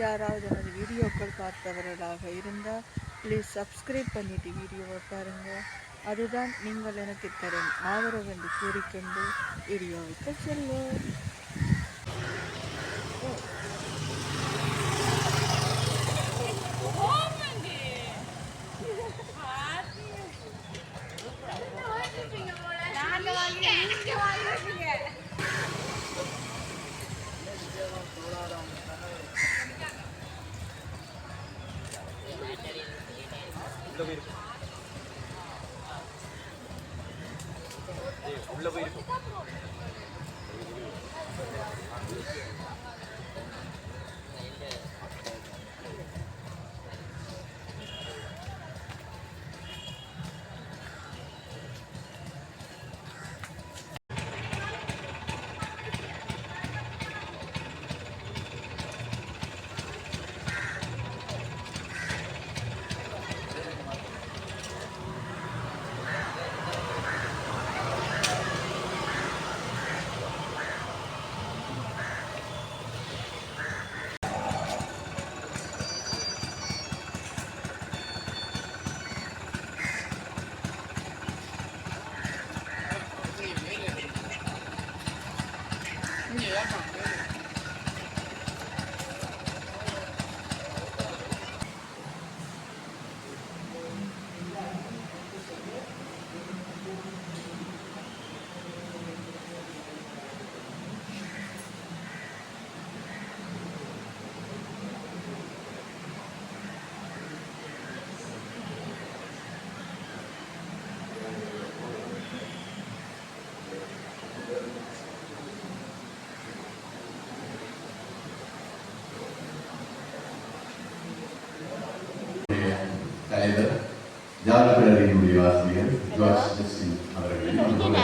யாராவது எனது வீடியோக்கள் பார்த்தவர்களாக இருந்தால் ப்ளீஸ் சப்ஸ்கிரைப் பண்ணிவிட்டு வீடியோவை பாருங்கள். அதுதான் நீங்கள் எனக்கு தரும் ஆதரவு என்று கூறிக்கொண்டு வீடியோவுக்கு செல்வோம். உள்ள போயிருக்கு. தலைவர் ஜாலப்பிரதியினுடைய ஆசிரியர் ஜார்ஜ் ஜஸ்டின் அவர்களையும்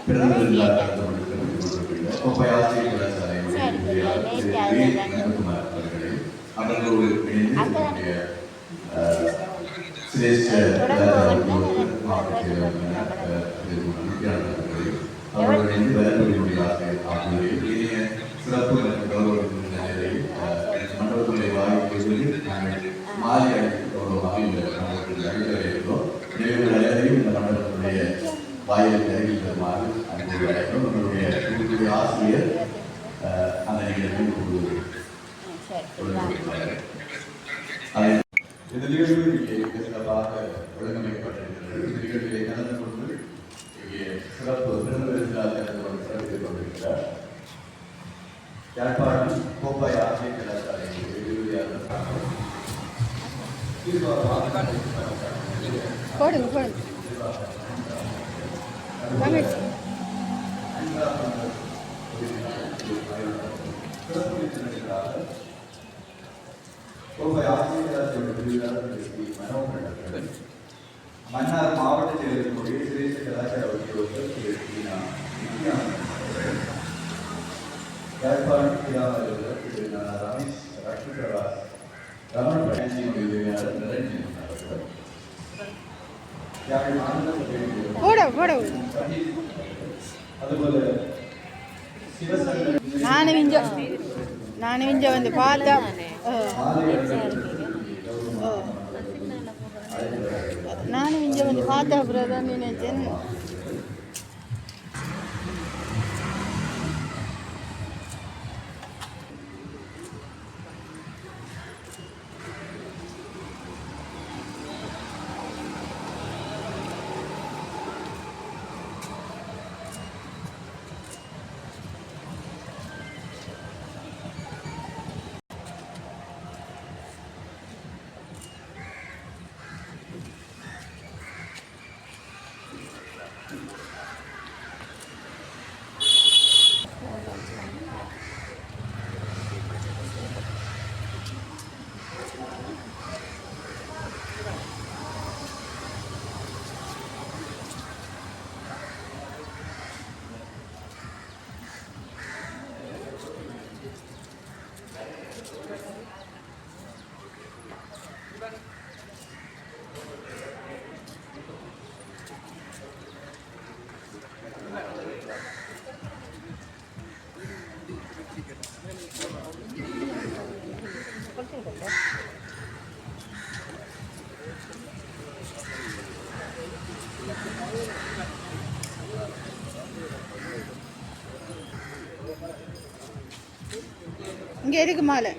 பிறந்ததில்லா நடத்தப்பட்டிருக்கிற கோப்பை ஆசிரியர் கலாச்சாரையுடைய நந்தகுமார் அவர்களையும் அவர்களோடு இணைந்து நம்முடைய சிரேஷ்ட மாவட்ட செயலாளர் அவர்களோடு இணைந்து வேலைகளினுடைய ஆசிரியர் ஆகியோரையும் இனிய சிறப்பு மற்றும் கௌரவ நிலையில் மண்டபத்துடைய வாய்ப்பு நாங்கள் மாலை அழைத்து கௌரவமாக இந்த மண்டபத்தில் அழைக்கிறோம். எனவே அனைவரையும் இந்த மண்டபத்துடைய வாயிலுக்கு அருகில் தருமாறு அன்போடு அழைக்கிறோம். நம்மளுடைய ஆசிரியர் அந்த நிகழ்ச்சியில் இந்த நிகழ்வு இங்கே சிறப்பாக ஒழுங்கமைக்கப்பட்டிருக்கிறது. இந்த நிகழ்ச்சியை கலந்து கொண்டு இங்கே சிறப்பு விருந்தினர்களாக சிறப்பித்துக் கொண்டிருக்கிறார். யாழ்ப்பாணம் கோப்பை ஆசிரியர் கலாச்சார இறுதியாக போடுங்க போடுங்க கோப்பை ஆசிரியர் மன்னார் மாவட்டத்தில் இருக்கக்கூடிய சிரேஷ்ட கலாச்சார உத்தியோகத்தர் யாழ்ப்பாணம் திரு ரமேஷ் ரஷ்மிகராஜ் ரமண் பழனியினுடைய உதவியாளர் நிரஞ்சன் அதுபோல நானும் இங்க வந்து பார்த்தா நானும் இங்க வந்து பார்த்தா அப்புறம் தான் நினைச்சேன். இங்கே இருக்கு மாலை.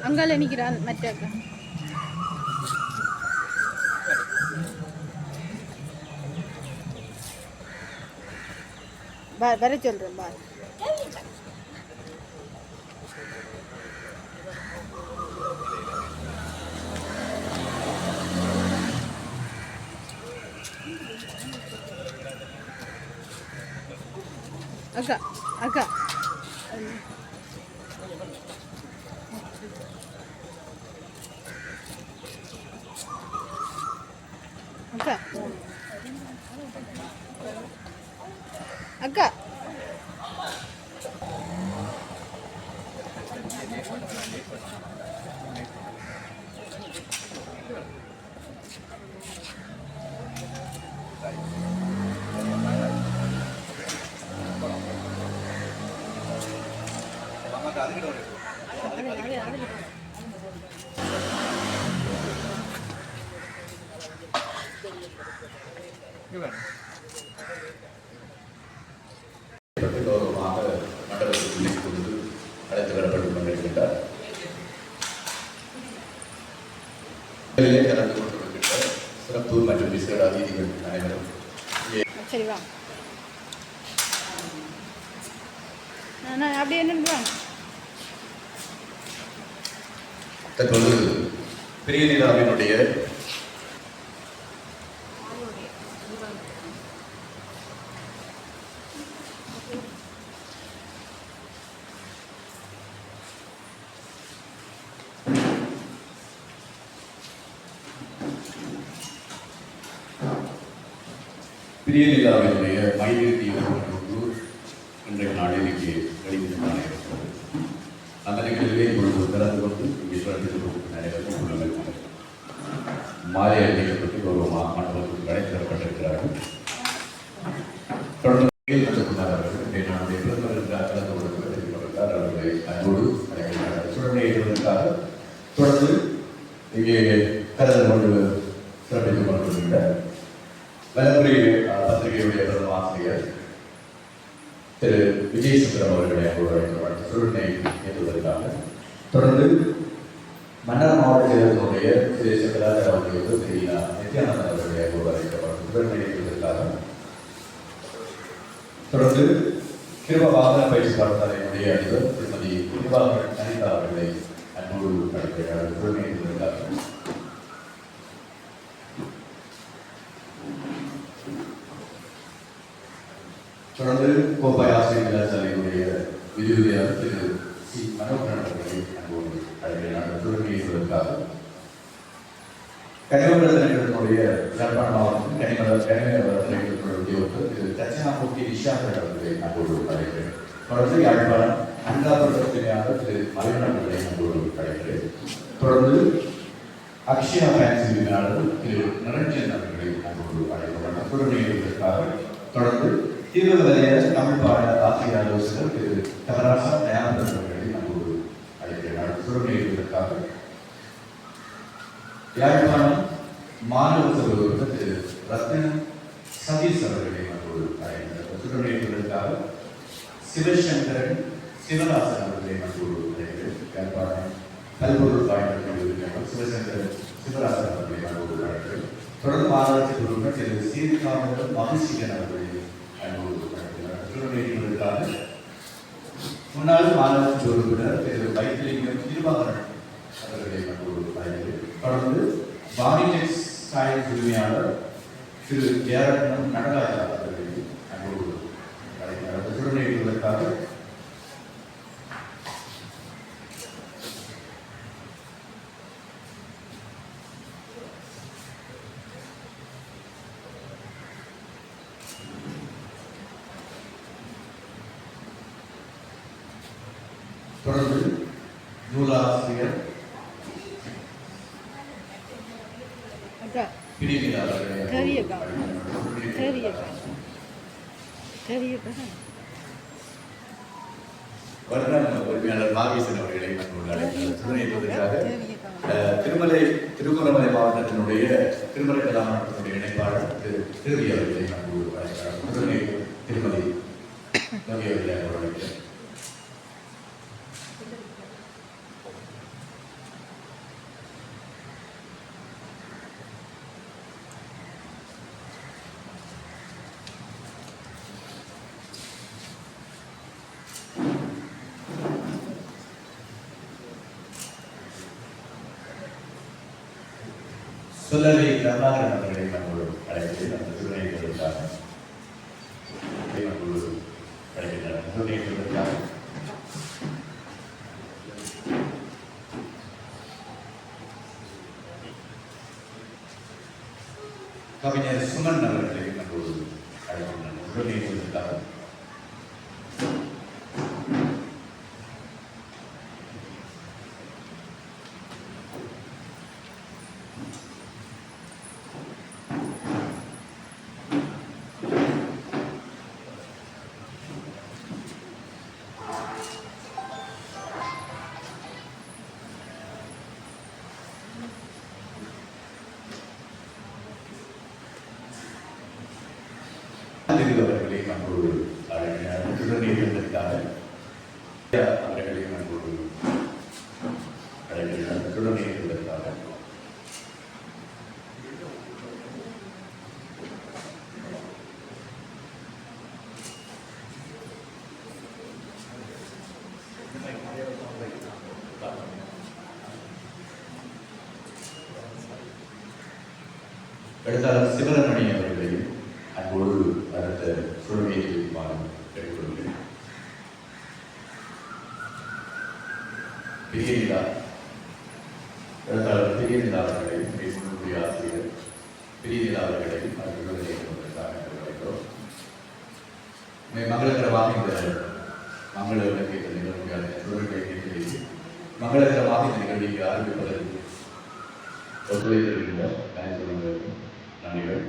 அங்கால நிற்கிறான் மற்ற அக்கா. வர சொல்கிறேன் பார். அக்கா அக்கா அக்கா அக்கா கௌரவமாக மண்டபத்தில் கொண்டு அழைத்து வரப்பட்டுக் கொண்டிருக்கின்றார். கலந்து கொண்டிருக்கின்ற சிறப்பு மற்றும் விசேட அதிதிகள் அனைவரும் சரி வாங்க. நான் அப்படி என்ன தற்போது பிரியநிலாவினுடைய பிரியநிலாவினுடைய மையிறுதி இன்றைய நாளில் இங்கே வெளியிட்டான அந்த நிகழ்விலே இப்பொழுது கலந்து கொண்டு இங்கே சிறப்பித்து நடைபெறும் மாலை அணிக்கப்பட்டு கௌரவமாக மண்டபத்துக்கு அழைத்தரப்பட்டிருக்கிறார்கள். தொடர்ந்து அவர்கள் நாளுடைய பிரதமர் கலந்து கொண்டிருக்கிறார். அவர்களை அன்போடு அழைக்கிறார்கள். சுழனை எழுதுவதற்காக தொடர்ந்து இங்கே கலந்து கொண்டு சிறப்பித்துக் கொண்டிருக்கின்ற வலம்புரி பத்திரிகையுடைய பிரதம ஆசிரியர் திரு விஜய் சுந்தரம் அவர்களை அன்போடு சுழனை ஏற்றுவதற்காக தொடர்ந்து மன்னார் மாவட்ட செயலகத்தினுடைய திரு சங்கராஜ் அவர்களுக்கு திரு நித்யானந்தன் அவர்களை அன்போடு அழைக்கப்படும் சுழனை ஏற்றுவதற்காக தொடர்ந்து கிருப வாகன பயிற்சி பாடசாலையினுடைய அதிபர் திருமதி குருபாகரன் அனிதா அவர்களை அன்போடு அழைக்கிறார்கள். சுழனை ஏற்றுவதற்காக தொடர்ந்து கோப்பாய் ஆசிரியர் கலாசாலையினுடைய விரிவுரையாளர் திரு சி மனோகரன் அவர்களை அன்போடு அழைக்கிறார்கள். சுழனை ஏற்றுவதற்காக கனிமவளத்தினுடைய யாழ்ப்பாண மாவட்டம் கனிமவளத்தினுடைய உத்தியோகத்தர் திரு தட்சிணாமூர்த்தி விஷாகர் அவர்களை அன்போடு அழைக்கிறேன். தொடர்ந்து யாழ்ப்பாணம் அண்டாபுரத்தினாளர் திரு மலையன் அவர்களை அன்போடு அழைக்கிறேன். தொடர்ந்து அக்ஷயா பிரான்ஸ் உரிமையாளர் திரு நிரஞ்சன் அவர்களை அன்போடு அழைக்கிறார். சுழனை ஏற்றுவதற்காக தொடர்ந்து தீவிரவலைய தமிழ் பாட ஆசிரியர் ஆலோசகர் திரு கமராசா தயானந்தன் அவர்களை அன்போடு அழைக்கிறார். சுழனை ஏற்றுவதற்காக யாழ்ப்பாணம் மாணவ சபை உறுப்பினர் திரு ரத்ன சதீஷ் அவர்களை அன்போடு அழைக்கிறார். சுழனை ஏற்றுவதற்காக சிவசங்கரன் சிவராசன் அவர்களை அன்போடு அழைக்கிறேன். யாழ்ப்பாணம் கல்பொருள் பாய்ந்த உறுப்பினர் சிவசங்கரன் சிவராசன் அவர்களை அன்போடு அழைக்கிறேன். தொடர்ந்து மாநகராட்சி உறுப்பினர் திரு சீர்காமர் மகிழ்ச்சிகன் அவர்களை அன்போடு அழைக்கிறார். சுழனை ஏற்றுவதற்காக முன்னாள் மாநகராட்சி உறுப்பினர் திரு வைத்திலிங்கம் திருவாகரன் அவர்களை அன்போடு அழைக்கிறேன். தொடர்ந்து பானிடெக்ஸ் சயின்ஸ் உரிமையாளர் திரு ஜெயரத்னம் நடராஜா அவர்களை அன்போடு அழைக்கிறார். சுழனை ஏற்றுவதற்காக தொடர்ந்து நூலாசிரியர் வருடம் உரிமையாளர் மாவீசன் அவர்களை அன்போடு சுடரேற்றுவதற்காக திருமலை மாவட்டத்தினுடைய திருமலை கலாமண்டலத்தினுடைய இணைப்பாளர் திரு திருவி அவர்களை உடனே திருமலை ரவி அவர்களை வரவேற்கிறேன். சொல்லலை பிரபாகரன் அவர்களை நம்மோடு அழைத்து அந்த திருநெல்வேலிக்காக நம்மோடு அழைக்கின்றனர். திருநெல்வேலிக்காக கவிஞர் சுமன் அவர்களை நம்மோடு அழைக்கின்றனர். திருநெல்வேலிக்காக அவர்களை நம்மோடு அழைக்கிறார். திருநெல்வேலிக்காக அவர்களை நம்மோடு அழைக்கிறார். திருநெல்வேலிக்காக எழுத்தாளர் சிவரமணி அவர்களையும் அன்போடு அடுத்த சுழற்சியை வைக்குமாறு கேட்டுக்கொள்கிறேன். பிரியநிலா எழுத்தாளர் பிரியநிலா அவர்களையும் முன்னுடைய ஆசிரியர் பிரியநிலா அவர்களையும் அவர்களை கேட்கிறோம். மங்களகரமாக இந்த மங்கள விளக்கை நிகழ்ச்சியான சுழற்சியை மங்களகரமாக இந்த நிகழ்ச்சியை ஆரம்பிப்பதற்கு ஒத்துழைத்திருக்கின்ற நன்றிகள்.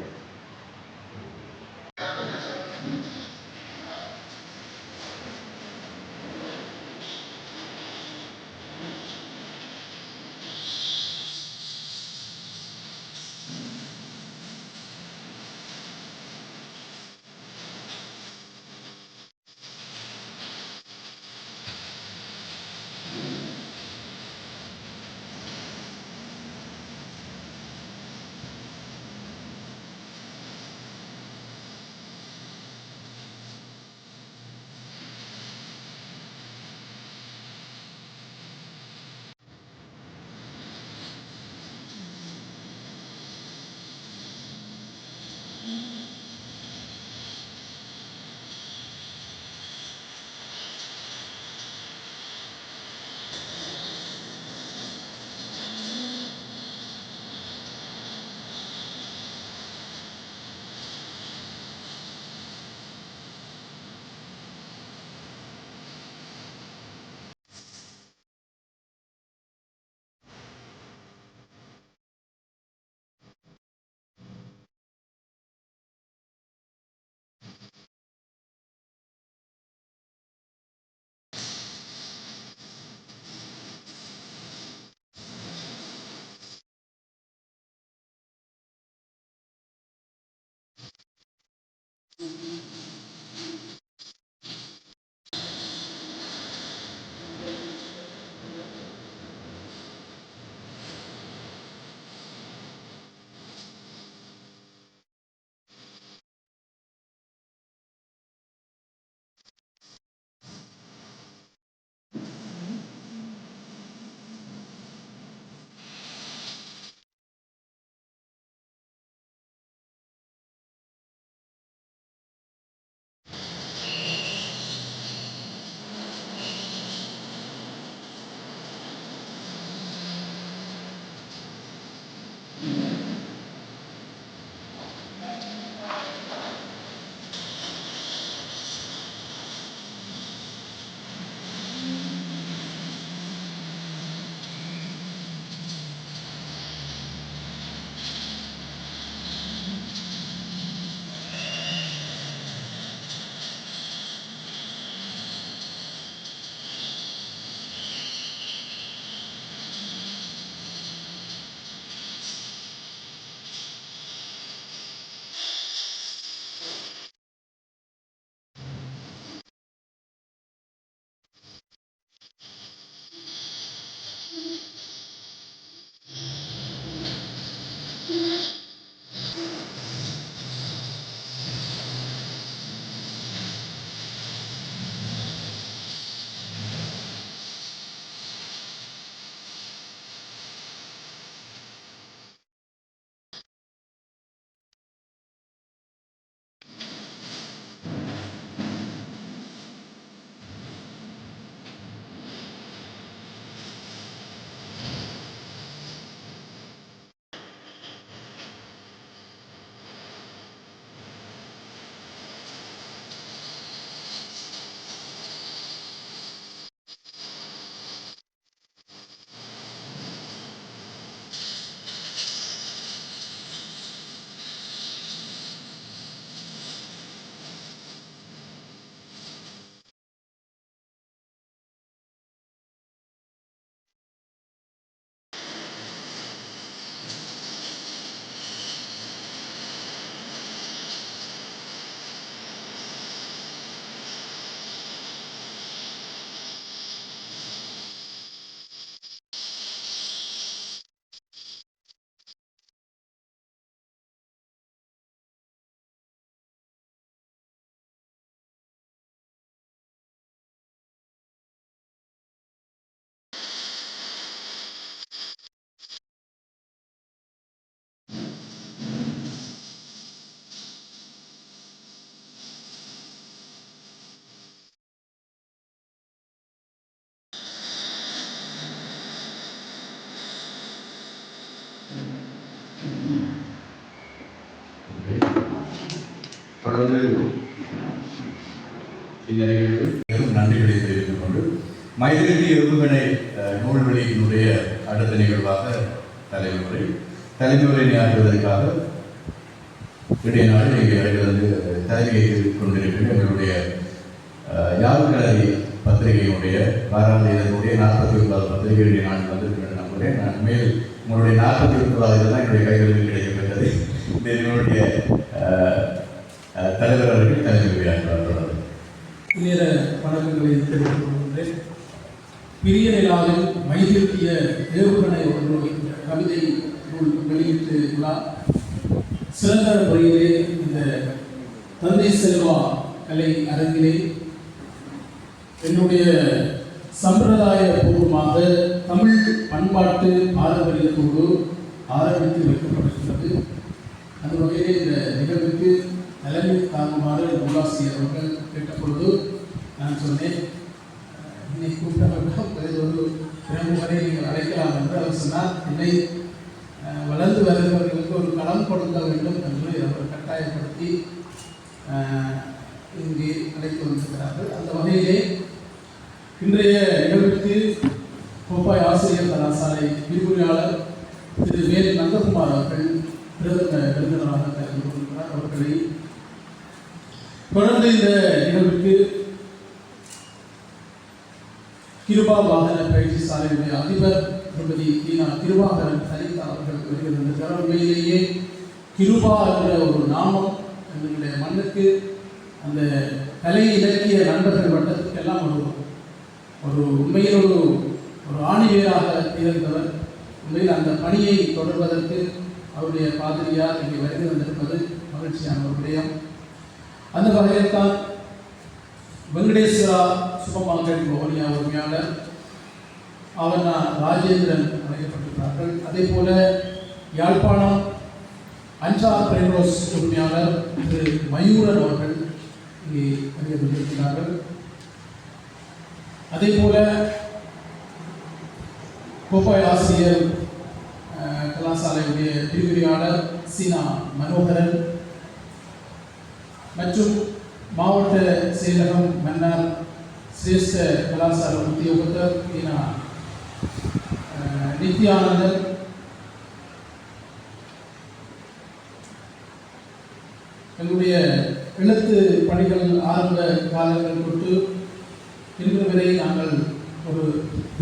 தொடர்ந்து இந்த நிகழ்வு நன்றிகளை தெரிவித்துக் கொண்டு மைதிலி எருவுகணை நூல் வெளியினுடைய அடுத்த நிகழ்வாக தலைமுறை ஆற்றுவதற்காக இடையே நாளில் இங்கே வருகிறது தலைமையை கொண்டிருக்கின்ற எங்களுடைய யாழ்கலை பத்திரிகையினுடைய வாராந்தினுடைய 41வது பத்திரிகையுடைய நாள் வந்திருக்கின்ற நம்புகிறேன். நான் மேல் உங்களுடைய 41வது இதெல்லாம் என்னுடைய கைகளில் கிடைக்கப்பட்டது. இந்த என்னுடைய தலைவர் அவர்கள் தலைமை ஆற்றுவார்கள். நேர வணக்கங்களை தெரிவித்துக் கொள்கின்றேன். பிரிய நிலாவில் மைதிருத்திய ஏவுகணை ஒன்று கவிதை நூல் வெளியீட்டு விழா சிறந்த முறையிலே இந்த தந்தை செல்வா கலை அரங்கிலே என்னுடைய சம்பிரதாய பூர்வமாக தமிழ் பண்பாட்டு பாரம்பரியத்தோடு ஆரம்பித்து வைக்கப்பட்டிருக்கிறது. அந்த வகையிலே இந்த நிகழ்வுக்கு தலைமை தாங்குமாறு நூலாசிரியர் அவர்கள் கேட்டபொழுது நான் சொன்னேன், என்னை கூப்பிட்டவர்கள் ஒரு 2 முறை நீங்கள் அழைக்கலாம் என்று அவர் சொன்னார். என்னை வளர்ந்து வருபவர்களுக்கு ஒரு களம் கொடுக்க வேண்டும் என்று அவர் கட்டாயப்படுத்தி இங்கே அழைத்து வந்திருக்கிறார்கள். அந்த வகையிலே இன்றைய நிகழ்வுக்கு கோப்பாய் ஆசிரியர் கலாசாலை விரிவுரையாளர் திரு வேல் நந்தகுமார் அவர்கள் பிரதம விருந்தினராக கலந்து கொண்டிருக்கிறார். அவர்களை தொடர்ந்து இந்த நிகழ்வுக்கு கிருபா வாகன பயிற்சி சாலையுடைய அதிபர் திருமதி தீனா கிருபாகரன் சரிதா அவர்கள் வருகின்ற உண்மையிலேயே கிருபா என்ற ஒரு நாமம் எங்களுடைய மண்ணுக்கு அந்த கலை இலக்கிய நண்பர்கள் வட்டத்துக்கெல்லாம் ஒரு உண்மையில் ஒரு ஆணிவேராக திகழ்ந்தவர். உண்மையில் அந்த பணியை தொடர்வதற்கு அவருடைய பாதிரியார் இங்கே வருகை வந்திருப்பது மகிழ்ச்சியான ஒரு விடயம். அந்த வகையில் தான் வெங்கடேஸ்வரா சூப்பர் மார்க்கெட் மோகனியா உரிமையாளர் அவனா ராஜேந்திரன் அழைக்கப்பட்டிருக்கிறார்கள். அதே போல யாழ்ப்பாணம் அன்சார் பிரைமரோஸ் உரிமையாளர் திரு மயூரன் அவர்கள் இங்கே அறியப்பட்டிருக்கிறார்கள். அதே போல கோப்பாய் ஆசிரியர் கலாசாலையுடைய விரிவுரையாளர் சீனா மனோகரன் மற்றும் மாவட்ட செயலகம் மன்னார் சிரேஷ்ட கலாசார உத்தியோகத்தர் தீனா நித்யானந்தன், எங்களுடைய எழுத்து பணிகள் ஆரம்ப காலங்கள் தொட்டு இன்று வரை நாங்கள் ஒரு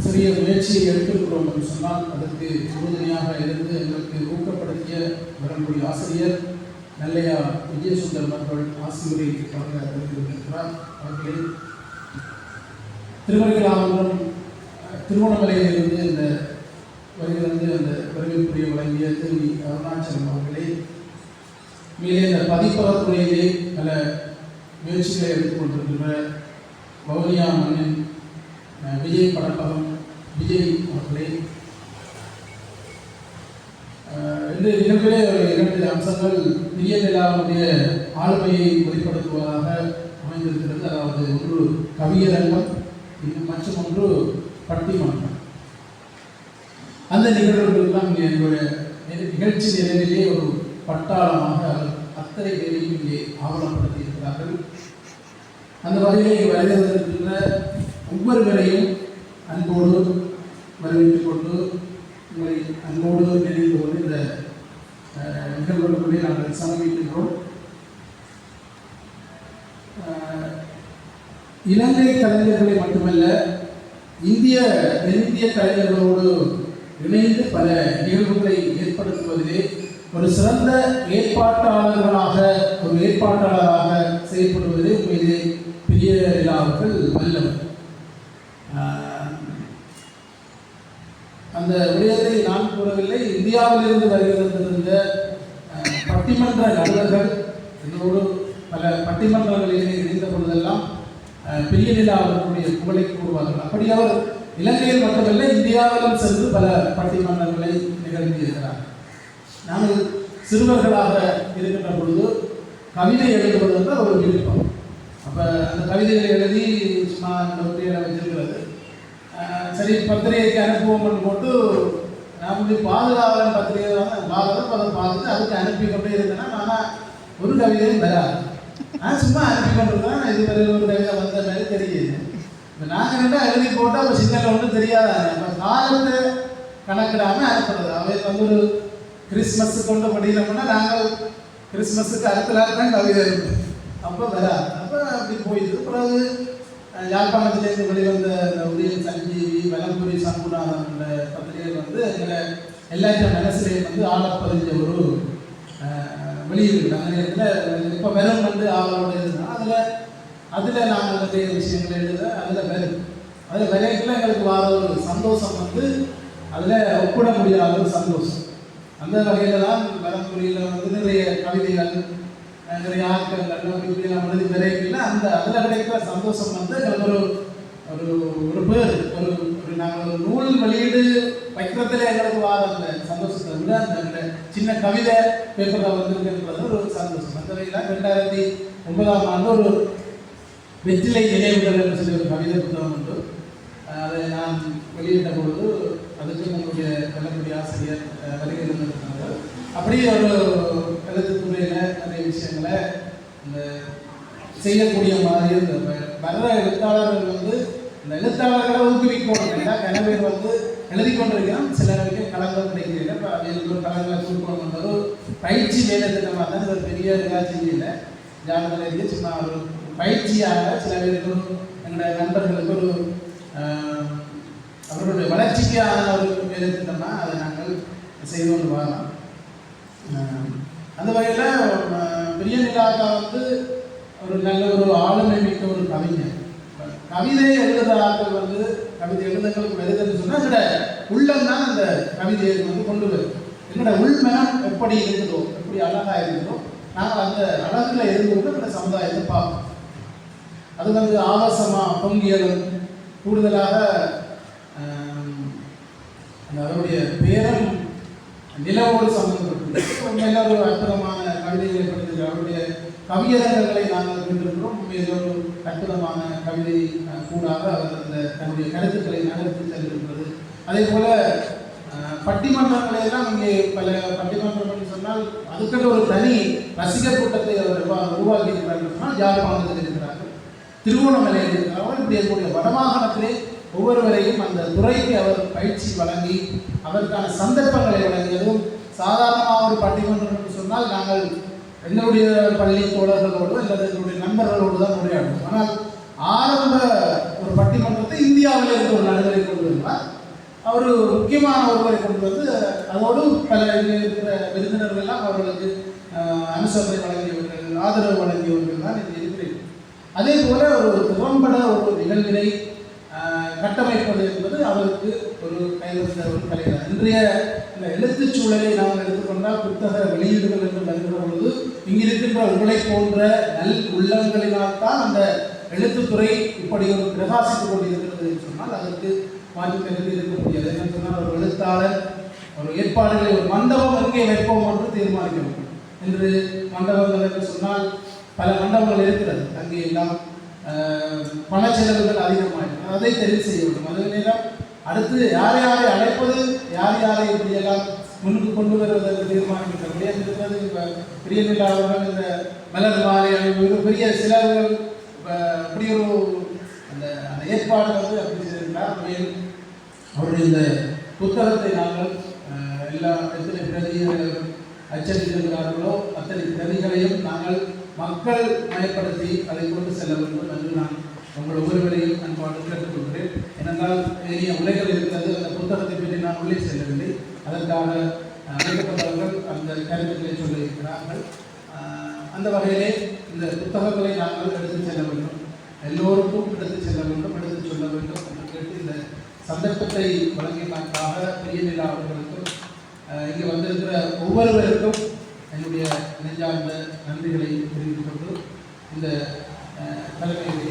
சிறிய முயற்சியை எடுத்திருக்கிறோம் என்று சொன்னால் அதற்கு உறுதுணையாக இருந்து எங்களுக்கு ஊக்கப்படுத்திய வரக்கூடிய ஆசிரியர் நல்லையா விஜயசுந்தரம் அவர்கள் ஆசிரியரை வழங்கியிருக்கிறார். அவர்களை திருமணிகளாமன்றம் திருவண்ணாமலையிலிருந்து இந்த வருகிறது அந்த வரவேற்புரையை வழங்கிய திரு அருணாச்சலம் அவர்களே, மேலே இந்த பதிப்பகத்துறையிலே பல முயற்சிகளை எடுத்துக்கொண்டிருக்கின்ற வவுனியா மண்ணின் விஜய் படப்பகம் விஜய் அவர்களே, இந்த நிகழ்விலே 2 அம்சங்கள் பிரிய நிலாவுடைய ஆளுமையை வெளிப்படுத்துவதாக அமைந்திருக்கிறது. அதாவது ஒன்று கவியரங்கம், மற்றும் ஒன்று பட்டிமன்றம். அந்த நிகழ்வுகளெல்லாம் எங்களுடைய நிகழ்ச்சி நிலையிலே ஒரு பட்டாளமாக அத்தனை பேரையும் இங்கே ஆவணப்படுத்தி இருக்கிறார்கள். அந்த வகையிலே வருகின்ற ஒவ்வொருவரையும் அன்போடு வரவேற்றுக் கொண்டு உங்களை அன்போடு நினைந்து கொண்டு இந்த நிகழ்வுகளுக்குள்ளே நாங்கள் சமர்ப்பிக்கின்றோம். இலங்கை கலைஞர்களை மட்டுமல்ல, தென்னிந்திய கலைஞர்களோடு இணைந்து பல நிகழ்வுகளை ஏற்படுத்துவதிலே ஒரு சிறந்த ஏற்பாட்டாளராக செயல்படுவதிலே உண்மையிலே பிரிய நிலாவுகள் வல்லவர். அந்த விடயத்தை நான் கூறவில்லை, இந்தியாவிலிருந்து வருகின்ற பட்டிமன்ற நடுவர்கள் என்னோடு பல பட்டிமன்றங்களிலே இணைந்த பொழுதெல்லாம் பெரிய நிலா அவர்களுடைய புகழை கூறுவார்கள். அப்படி அவர் இலங்கையில் மட்டுமல்ல இந்தியாவிலும் சென்று பல பட்டிமன்றங்களை நிகழ்த்தியிருக்கிறார். நாங்கள் சிறுவர்களாக இருக்கின்ற பொழுது கவிதை எழுதுவது என்ற ஒரு விருப்பம். அப்போ அந்த கவிதைகளை எழுதி சும்மா நோட்டியில் வச்சிருக்கிறது. சரி, பத்திரிகைக்கு அனுப்புவோம்னு போட்டு நான் கொஞ்சம் பாதுகாவலன் பத்திரிகை அதை பார்த்துட்டு அதுக்கு அனுப்பி கொண்டே இருந்தேன்னா ஆனால் ஒரு கவிதையும் வராது. சும்மா அனுப்பி கொண்டு தான் இதுவரை ஒரு கவிதை வந்த மாதிரி தெரியுது. இப்போ நாங்கள் ரெண்டா எழுதி போட்டால் அப்போ சின்னல ஒன்றும் தெரியாதானே. அப்போ காலத்தை கணக்கிடாமல் அனுப்புறது. அவை வந்து ஒரு கிறிஸ்மஸுக்கு கொண்டு படிக்கிறோம்னா நாங்கள் கிறிஸ்மஸுக்கு அடுத்த நாள் தான் கவிதை இருக்கும். அப்போ வராது. அப்போ அப்படி போயிடுது. பிறகு யாழ்ப்பாணத்திலேருந்து வெளிவந்த உதயன் சஞ்சீவி வலம்புரி சங்குநாதன் பத்திரிகை வந்து எங்களை எல்லாத்தையும் மனசுலேயும் வந்து ஆளப்பதிஞ்ச ஒரு வெளியீடு. அந்த நேரத்தில் இப்போ வெறும் வந்து ஆவலோடு இருந்தால் அதில் நாங்கள் நிறைய விஷயங்கள் எழுத அதில் விரைவில் எங்களுக்கு வர ஒரு சந்தோஷம் வந்து அதில் ஒப்பிட முடியாத ஒரு சந்தோஷம். அந்த வகையில் தான் வலம்புரியில் வந்து நிறைய கவிதைகள் நிறைய ஆட்கள் இப்படிலாம் எழுதி விரைவில் அதில் கிடைக்கிற சந்தோஷம் வந்து எங்களுக்கு ஒரு ஒரு பேர் ஒரு நாங்கள் ஒரு நூல் வெளியீடு வைக்கிறதுல எங்களுக்கு வார அந்த சந்தோஷத்தை விட அந்த சின்ன கவிதை பேப்பரில் வந்திருக்கிறது ஒரு சந்தோஷம். அந்த வகையில் 2009ஆம் ஆண்டு ஒரு வெற்றிலை நினைவுகள் என்று சொல்லி ஒரு கவிதை புத்தகம் உண்டு. அதை நான் வெளியிட்ட பொழுது அதுக்கு நம்மளுடைய கல்லூரி ஆசிரியர் வருகை இருந்திருக்கிறாங்க. அப்படியே ஒரு எழுத்துத்துறையில் நிறைய விஷயங்களை இந்த செய்யக்கூடிய மாதிரி இந்த வர்ற எழுத்தாளர்கள் வந்து இந்த எழுத்தாளர்களை ஊக்குவிக்கணும். நிறைய பேர் வந்து எழுதி கொண்டிருக்கிறோம். சில வரைக்கும் களங்கள் கிடைக்கிறீங்க. இப்போ அதுக்கு ஒரு களங்களை கொடுக்கணும் ஒரு பயிற்சி வேலை திட்டமாக தான் ஒரு பெரிய நிகழ்ச்சி இல்லை. ஜாதகத்தில் சும்மா ஒரு பயிற்சியாக சில பேருக்கு எங்களுடைய நண்பர்களுக்கு ஒரு அவர்களுடைய வளர்ச்சிக்கான ஒரு வேலை திட்டமாக அதை நாங்கள் செய்து கொண்டு வரலாம். அந்த வகையில் பெரிய நிலாக்கா வந்து ஒரு நல்ல ஒரு ஆளுமை மிக்க ஒரு கவிஞர். கவிதை எழுதுகிற ஆட்கள் வந்து கவிதை எழுதுங்களுக்கு வருதுன்னு சொன்னால் எங்களோட உள்ளம் தான் அந்த கவிதையை வந்து கொண்டு வரும். எங்களோட உள்மனம் எப்படி இருக்குதோ எப்படி அழகாக இருக்குதோ நாங்கள் அந்த அழகில் இருந்து எங்களோட சமுதாயத்தை பார்ப்போம். அது வந்து ஆபாசமாக பொங்கியலும் கூடுதலாக அதனுடைய பேரம் நிலவோடு சம்பந்தப்பட்டு உண்மையில ஒரு அற்புதமான கவிதைகளை படித்து அவருடைய கவியரங்களை நாங்கள் கொண்டிருக்கிறோம். உண்மையில ஒரு அற்புதமான கவிதை கூடாக அவர் அந்த தன்னுடைய கருத்துக்களை நகர்த்தி சென்றிருக்கிறது. அதே போல பட்டிமன்றங்களை எல்லாம் இங்கே பல பட்டிமன்றம் சொன்னால் அதுக்கென்று ஒரு தனி ரசிகர் கூட்டத்தை அவர் உருவாக்கி இருக்கிறார்கள் சொன்னால் யாழ்ப்பாணத்தில் இருக்கிறார்கள், திருவோணமலையில் இருக்கிறார்கள். இப்படி இருக்கக்கூடிய வடமாகாணத்திலே ஒவ்வொருவரையும் அந்த துறைக்கு அவர் பயிற்சி வழங்கி அதற்கான சந்தர்ப்பங்களை வழங்கி, அதுவும் சாதாரணமாக ஒரு பட்டிமன்றம் என்று சொன்னால் நாங்கள் எங்களுடைய பள்ளி தோழர்களோடு அல்லது எங்களுடைய நண்பர்களோடு தான் உரையாடுவோம். ஆனால் ஆரம்ப ஒரு பட்டிமன்றத்தை இந்தியாவில் இருந்த ஒரு நடுவரை கொண்டு வருவார். அவர் முக்கியமான ஒருவரை கொண்டு வந்து அதோடு பல இருக்கிற விருந்தினர்கள் எல்லாம் அவர்களுக்கு அனுசரணை வழங்கியவர்கள், ஆதரவு வழங்கியவர்கள் தான் இங்கே இருக்கிறீர்கள். அதே போல ஒரு திறம்பட ஒரு நிகழ்வினை கட்டமைப்பது என்பது அவருக்கு ஒரு கைவந்த ஒரு கலைதான். இன்றைய இந்த எழுத்துச் சூழலை நாம் எடுத்துக்கொண்டால் புத்தக வெளியீடுகள் என்று வருகிற பொழுது இங்கிருக்கின்ற உங்களை போன்ற நல் உள்ளங்களினால்தான் அந்த எழுத்துத்துறை இப்படி ஒரு பிரகாசித்துக் கொண்டிருக்கிறது என்று சொன்னால் அதற்கு மாற்றி கருதி இருக்க முடியாது. என்னன்னு சொன்னால் ஒரு எழுத்தாளர் ஒரு ஏற்பாடுகளை ஒரு மண்டபம் எங்கே வைப்போம் என்று தீர்மானிக்க வேண்டும். என்று மண்டபங்கள் என்று சொன்னால் பல மண்டபங்கள் இருக்கிறது. அங்கே எல்லாம் பண செலவுகள் அதிகமாகிடும். அதை தெரிவு செய்ய வேண்டும். அதே நேரம் அடுத்து யாரை யாரை அழைப்பது, யார் யாரை இப்படியெல்லாம் முன்னுக்கு கொண்டு வருவதற்கு தீர்மானிக்கின்ற இருக்கிறது. பெரிய நிலாவர்கள் இந்த மலர் மாலை பெரிய செலவுகள் அப்படி ஒரு அந்த அந்த ஏற்பாடு வந்து அப்படி செய்திருந்தார். அவருடைய இந்த புத்தகத்தை நாங்கள் எல்லா எத்தனை பிரதிகள் அச்சடித்திருக்கிறார்களோ அத்தனை பிரதிகளையும் நாங்கள் மக்கள் மயப்படுத்தி அதை கொண்டு செல்ல வேண்டும் என்று நான் உங்கள் ஒவ்வொருவரையும் அன்பாடு கேட்டுக்கொள்கிறேன். ஏனென்றால் நிறைய உரைகள் இருக்கிறது. அந்த புத்தகத்தை பற்றி நான் உள்ளே செல்லவில்லை. அதற்காக அழைக்கப்பட்டவர்கள் அந்த கருத்துக்களை சொல்லியிருக்கிறார்கள். அந்த வகையிலே இந்த புத்தகங்களை நாங்கள் எடுத்து செல்ல வேண்டும், எல்லோருக்கும் எடுத்து செல்ல வேண்டும், எடுத்து சொல்ல வேண்டும் என்று கேட்டு இந்த சந்தர்ப்பத்தை வழங்கியதற்காக பெரிய நிலா அவர்களுக்கும் இங்கே வந்திருக்கிற ஒவ்வொருவருக்கும் என்னுடைய நெஞ்சார்ந்த நன்றிகளை தெரிவித்துக் கொண்டு இந்த தலைமையை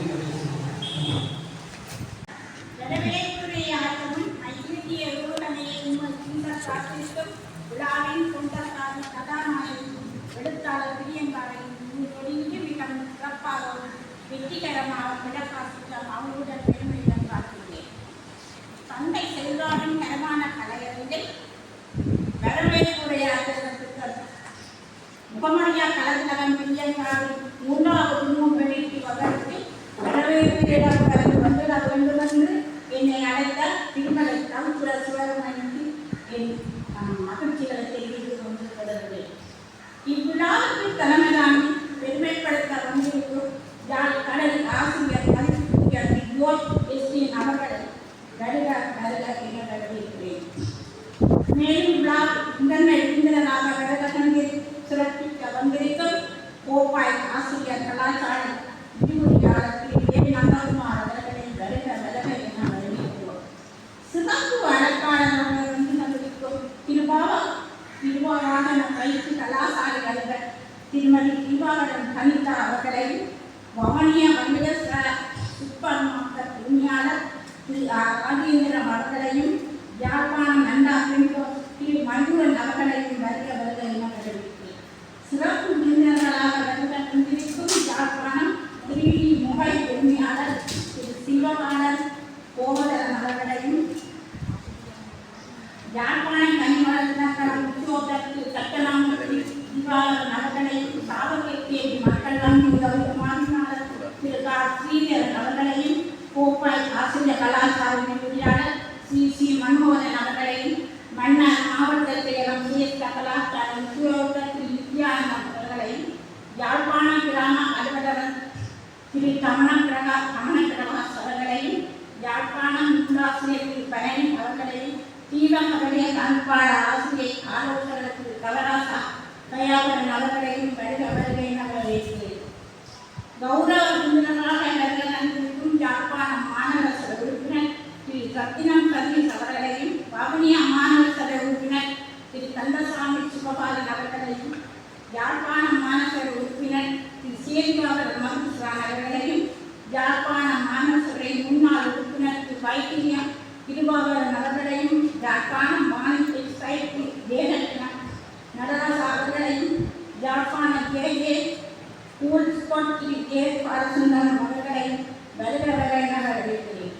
எழுத்தாளர் பிரியங்காரை மிக சிறப்பாக வெற்றிகரமாக விளக்காசிக்க அவங்களுடன் பெருமையிடம் காட்டுகிறேன். தந்தை செல்வாவின் தரமான கலையறிஞர் வரவேற்புரையாளர் முகமரியா கலந்தவன் பிரியங்காவின் மூன்றாவது நூல் வெளியிட்டு வளர்த்து வரவேற்பிடம் கலந்து வந்து அது வந்து என்னை அழைத்த திருமலை தமிழ்புர சிவரமணிக்கு என் மகிழ்ச்சிகளை தெரிவித்து கொண்டிருக்கிறது. இவ்விழாவுக்கு தலைமை தாங்கி பெருமைப்படுத்த வந்திருக்கும் கடல் ஆசிரியர் மதிப்புக்குரிய யோர் எஸ்டின் அவர்களை வருக வருக என வரவேற்கிறேன். மேலும் விழா முதன்மை விருந்தினராக வருகை சிறப்பிக்க வந்திருக்கும் கோப்பாய் ஆசிரியர் கலாச்சார விரிவுரையாளர் திரு நந்தகுமார் அவர்களை வருக வருக என வரவேற்கிறோம். சிறப்பு அழைப்பாளராக வந்து வந்திருக்கும் திருவாராதன பயிற்சி கலாசார தலைவர் திருமதி தீபாவளன் கனிதா அவர்களையும் வவனிய வணிக சூப்பர் மார்க்கெட் உரிமையாளர் திரு ராஜேந்திரன் அவர்களையும் யாழ்ப்பாணம் நண்டா திரு மயூரன் அவர்களையும் வருக வருக என வரவேற்கிறேன். சிறப்பு விருந்தினர்களாக வருகின்றிருக்கும் யாழ்ப்பாணம் திருவி முகை உரிமையாளர் திரு சிவபாலன் கோவதரன் அவர்களையும் யாழ்ப்பாணம் கனிவளர்த்தன உத்தியோகர் திரு சட்டநாமூர்த்தி தீபாவளன் அவர்களையும் சாவகத்தை மக்கள் வங்கி உதவி மாநிலாளர் திரு ஸ்ரீதரன் அவர்களையும் கோப்பாய் ஆசிரியர் கலாச்சார விரிவுரையாளர் சி மன்மோகன் அவர்களையும் மன்னர் மாவட்ட செயலம் சிஎஸ்க கலாச்சார உத்தியோகர் திரு நித்யானந்த் அவர்களையும் யாழ்ப்பாணம் கிராம அலுவலர் திரு கமன பிரகாஷ் அவர்களையும் யாழ்ப்பாணம் நூலாசிரியர் திரு பழனி அவர்களையும் தீவகடைய கண்பாளர் ஆசிரியை ஆலோசகர் திரு கவராசா தயாபரன் அவர்களையும் வருக வருக என வரவேற்கிறேன். கௌரவ விருந்தினராக வருகின்றிருக்கும் யாழ்ப்பாணம் மாநகர சபை உறுப்பினர் திரு சத்தினம் சதீஷ் அவர்களையும் வவுனியா மாநகர சபை உறுப்பினர் திரு கந்தசாமி சுபபாலன் அவர்களையும் யாழ்ப்பாணம் மாநகர உறுப்பினர் திரு சேரிபாபர் மதுசுரான் அவர்களையும் யாழ்ப்பாணம் மாநகர சபை முன்னாள் உறுப்பினர் திரு வைத்தியம் திருபாபரன் அவர்களையும் யாழ்ப்பாணம் மாநில சைட்டி தேவரத்னம் நடராஜா அவர்களையும் யாழ்ப்பாணம் கேஏ ஸ்கூல் ஸ்பாட் திரு கே பாலசுந்தரம் அவர்களையும் வருக வருக என வரவேற்கிறேன்.